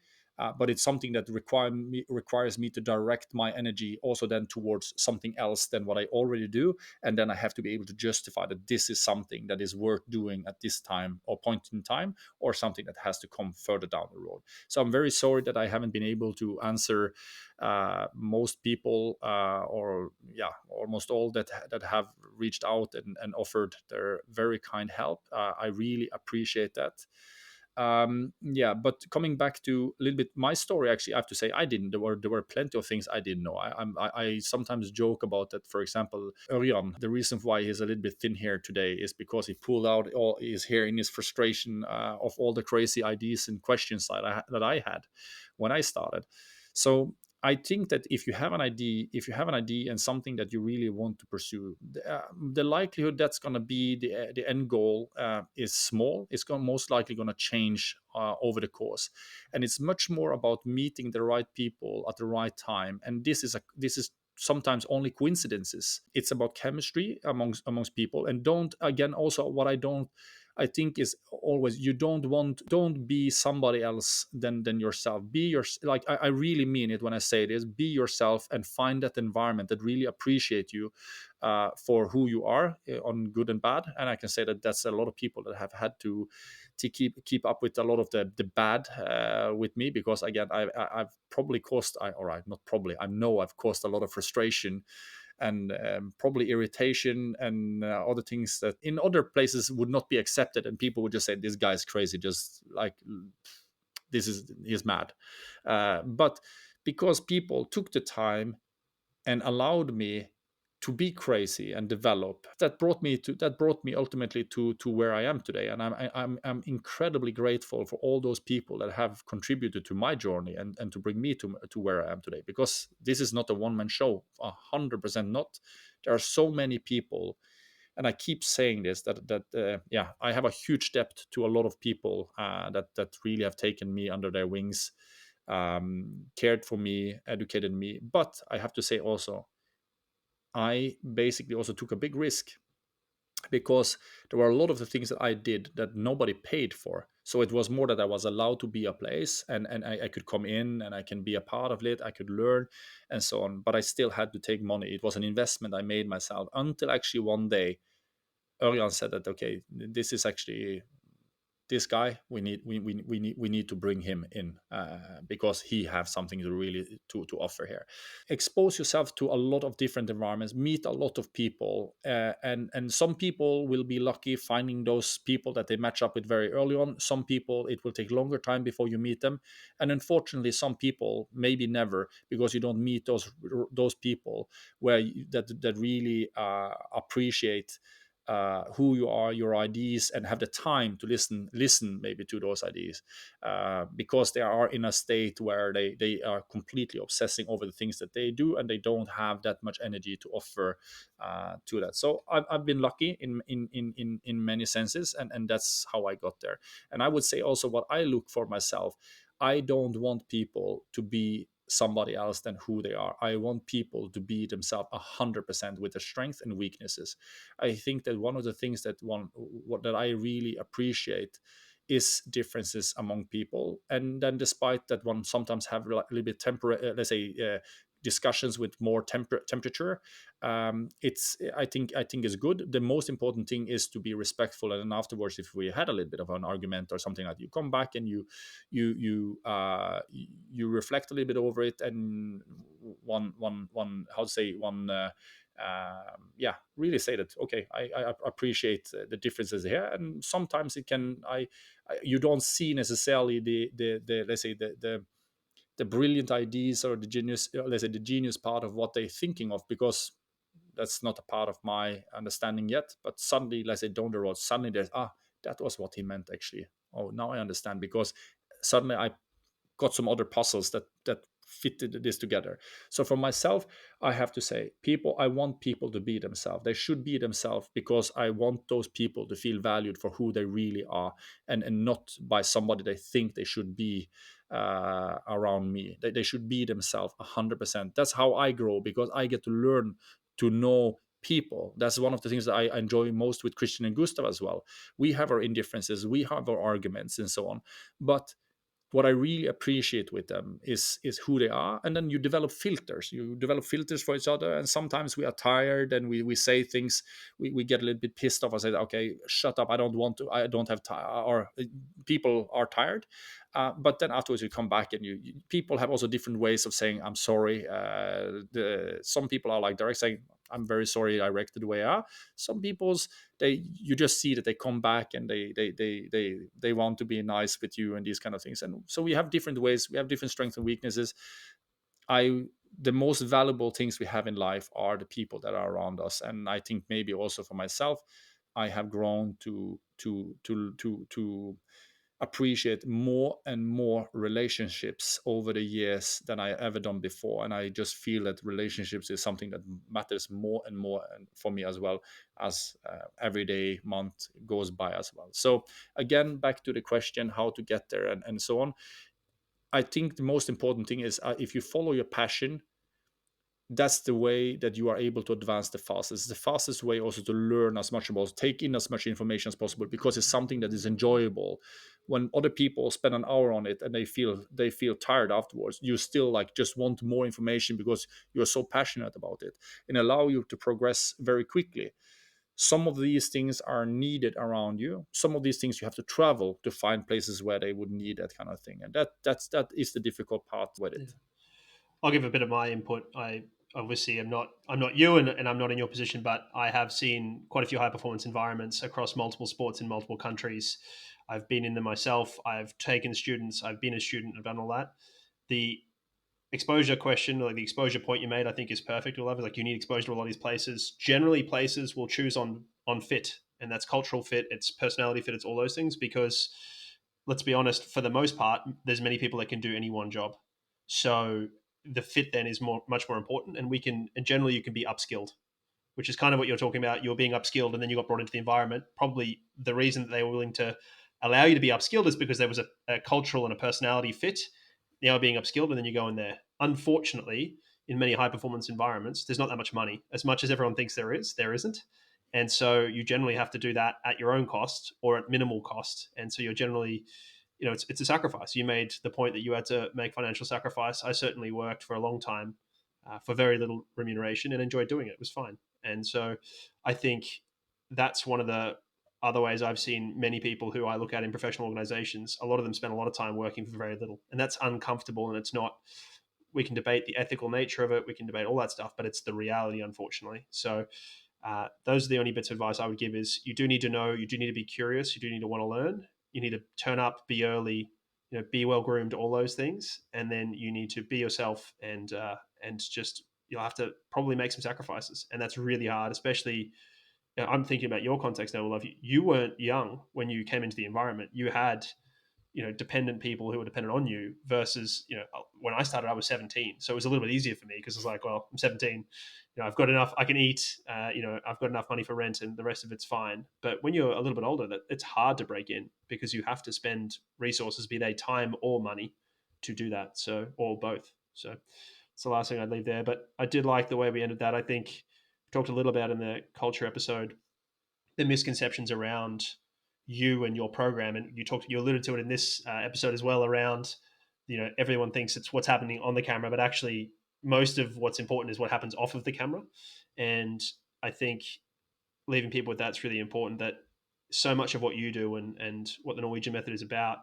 S2: but it's something that requires me to direct my energy also then towards something else than what I already do. And then I have to be able to justify that this is something that is worth doing at this time or point in time, or something that has to come further down the road. So I'm very sorry that I haven't been able to answer most people, or yeah, almost all that have reached out and offered their very kind help. I really appreciate that. Yeah, but coming back to a little bit my story, actually I have to say I didn't there were plenty of things I didn't know. I sometimes joke about that. For example, Örjan, the reason why he's a little bit thin here today is because he pulled out all his hair in his frustration of all the crazy ideas and questions that I had when I started. So I think that if you have an idea and something that you really want to pursue, the likelihood that's going to be the end goal is small. It's most likely going to change over the course, and it's much more about meeting the right people at the right time. And this is sometimes only coincidences. It's about chemistry amongst people. And don't, again, also what I think is always, don't be somebody else than yourself. Be your, like I really mean it when I say this. Be yourself and find that environment that really appreciate you for who you are, on good and bad. And I can say that that's a lot of people that have had to keep up with a lot of the bad with me, because again I've probably caused, I know I've caused a lot of frustration probably irritation and other things that in other places would not be accepted, and people would just say this guy's crazy, just like he's mad. But because people took the time and allowed me to be crazy and develop, that brought me ultimately to where I am today. And I'm incredibly grateful for all those people that have contributed to my journey and to bring me to where I am today, because this is not a one-man show, 100% not. There are so many people, and I keep saying this, that yeah, I have a huge debt to a lot of people that really have taken me under their wings, cared for me, educated me. But I have to say also, I basically also took a big risk, because there were a lot of the things that I did that nobody paid for. So it was more that I was allowed to be a place, and I could come in and I can be a part of it, I could learn and so on. But I still had to take money. It was an investment I made myself, until actually one day Örjan said that, okay, this is actually this guy, we need to bring him in, because he has something to really to offer here. Expose yourself to a lot of different environments, meet a lot of people, and some people will be lucky finding those people that they match up with very early on. Some people, it will take longer time before you meet them, and unfortunately some people maybe never, because you don't meet those people where that really appreciate who you are, your ideas, and have the time to listen maybe to those ideas, because they are in a state where they are completely obsessing over the things that they do, and they don't have that much energy to offer to that. So I've been lucky in many senses, and that's how I got there. And I would say also, what I look for myself, I don't want people to be somebody else than who they are. I want people to be themselves 100% with their strengths and weaknesses. I think that one of the things that I really appreciate is differences among people, and then despite that, one sometimes have a little bit temporary, let's say, discussions with more temperature. It's I think is good. The most important thing is to be respectful, and then afterwards, if we had a little bit of an argument or something, like, you come back and you reflect a little bit over it, and one how to say one. Yeah, really say that, okay, I appreciate the differences here, and sometimes it can you don't see necessarily the let's say the brilliant ideas or the genius, let's say the genius part of what they're thinking of, because that's not a part of my understanding yet. But suddenly, let's say down the road, suddenly there's, that was what he meant actually. Oh, now I understand, because suddenly I got some other puzzles that fitted this together. So for myself, I have to say, I want people to be themselves. They should be themselves, because I want those people to feel valued for who they really are, and not by somebody they think they should be around me. They should be themselves 100%. That's how I grow, because I get to learn to know people. That's one of the things that I enjoy most with Kristian and Gustav as well. We have our indifferences, we have our arguments and so on, but what I really appreciate with them is who they are. And then you develop filters. You develop filters for each other. And sometimes we are tired and we say things, we get a little bit pissed off and say, okay, shut up, I don't want to, I don't have time, or people are tired. But then afterwards you come back, and people have also different ways of saying, I'm sorry. Some people are like direct, saying, I'm very sorry I reacted the way I are. Some people's, you just see that they come back and they want to be nice with you and these kind of things. And so we have different ways, we have different strengths and weaknesses. The most valuable things we have in life are the people that are around us. And I think maybe also for myself, I have grown to appreciate more and more relationships over the years than I ever done before. And I just feel that relationships is something that matters more and more, and for me as well, as every day, month goes by as well. So again, back to the question, how to get there and so on. I think the most important thing is, if you follow your passion, that's the way that you are able to advance the fastest. It's the fastest way also to learn as much about, take in as much information as possible, because it's something that is enjoyable. When other people spend an hour on it and they feel tired afterwards, you still like just want more information because you're so passionate about it, and allow you to progress very quickly. Some of these things are needed around you. Some of these things you have to travel to find places where they would need that kind of thing, and that is the difficult part with it.
S3: Yeah. I'll give a bit of my input. I obviously I'm not you, and I'm not in your position, but I have seen quite a few high performance environments across multiple sports in multiple countries. I've been in them myself. I've taken students. I've been a student. I've done all that. The exposure question, like the exposure point you made, I think is perfect. Olav, like you need exposure to a lot of these places. Generally, places will choose on fit, and that's cultural fit, it's personality fit, it's all those things. Because let's be honest, for the most part, there's many people that can do any one job. So the fit then is much more important, and generally you can be upskilled, which is kind of what you're talking about. You're being upskilled, and then you got brought into the environment. Probably the reason that they were willing to allow you to be upskilled is because there was a cultural and a personality fit. Now being upskilled, and then you go in there. Unfortunately, in many high performance environments, there's not that much money. As much as everyone thinks there is, there isn't. And so you generally have to do that at your own cost or at minimal cost. And so you're generally, it's a sacrifice. You made the point that you had to make financial sacrifice. I certainly worked for a long time for very little remuneration and enjoyed doing it. It was fine. And so I think that's one of the other ways I've seen many people who I look at in professional organizations. A lot of them spend a lot of time working for very little, and that's uncomfortable. And it's not, we can debate the ethical nature of it, we can debate all that stuff, but it's the reality, unfortunately. So those are the only bits of advice I would give: is you do need to know, you do need to be curious, you do need to want to learn, you need to turn up, be early, be well groomed, all those things. And then you need to be yourself, and just, you'll have to probably make some sacrifices. And that's really hard, especially, I'm thinking about your context now, Olav. You weren't young when you came into the environment. You had, dependent people who were dependent on you, versus, when I started, I was 17. So it was a little bit easier for me because it's like, well, I'm 17, I've got enough, I can eat, I've got enough money for rent, and the rest of it's fine. But when you're a little bit older, that it's hard to break in, because you have to spend resources, be they time or money, to do that. So, or both. So it's the last thing I'd leave there. But I did like the way we ended that. I think we talked a little about in the culture episode, the misconceptions around you and your program, and you alluded to it in this episode as well, around, everyone thinks it's what's happening on the camera, but actually most of what's important is what happens off of the camera. And I think leaving people with that's really important, that so much of what you do, and what the Norwegian method is about,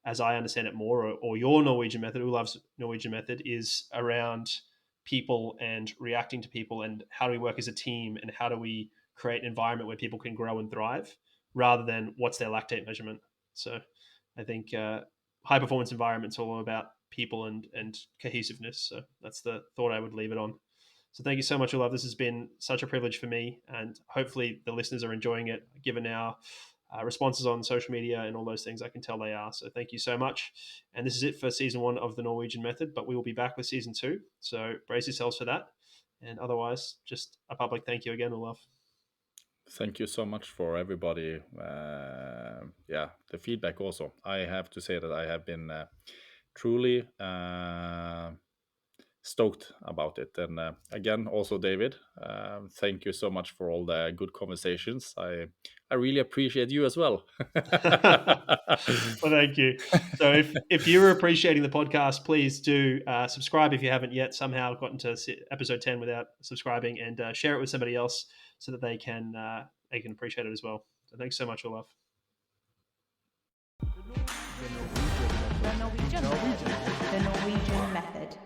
S3: as I understand it more, or your Norwegian method, Olav's Norwegian method, is around people and reacting to people, and how do we work as a team, and how do we create an environment where people can grow and thrive, rather than what's their lactate measurement. So I think high performance environments are all about people and cohesiveness. So that's the thought I would leave it on. So thank you so much, Olav. This has been such a privilege for me, and hopefully the listeners are enjoying it, given our responses on social media and all those things. I can tell they are. So thank you so much. And this is it for season 1 of the Norwegian method, but we will be back with season 2. So brace yourselves for that. And otherwise, just a public thank you again, Olav.
S2: Thank you so much for everybody. The feedback also. I have to say that I have been truly stoked about it. And again, also David, thank you so much for all the good conversations. I really appreciate you as well.
S3: Well, thank you. So if you're appreciating the podcast, please do subscribe if you haven't yet somehow gotten to episode 10 without subscribing, and share it with somebody else so that they can appreciate it as well. So thanks so much, Olav.
S4: The Norwegian method.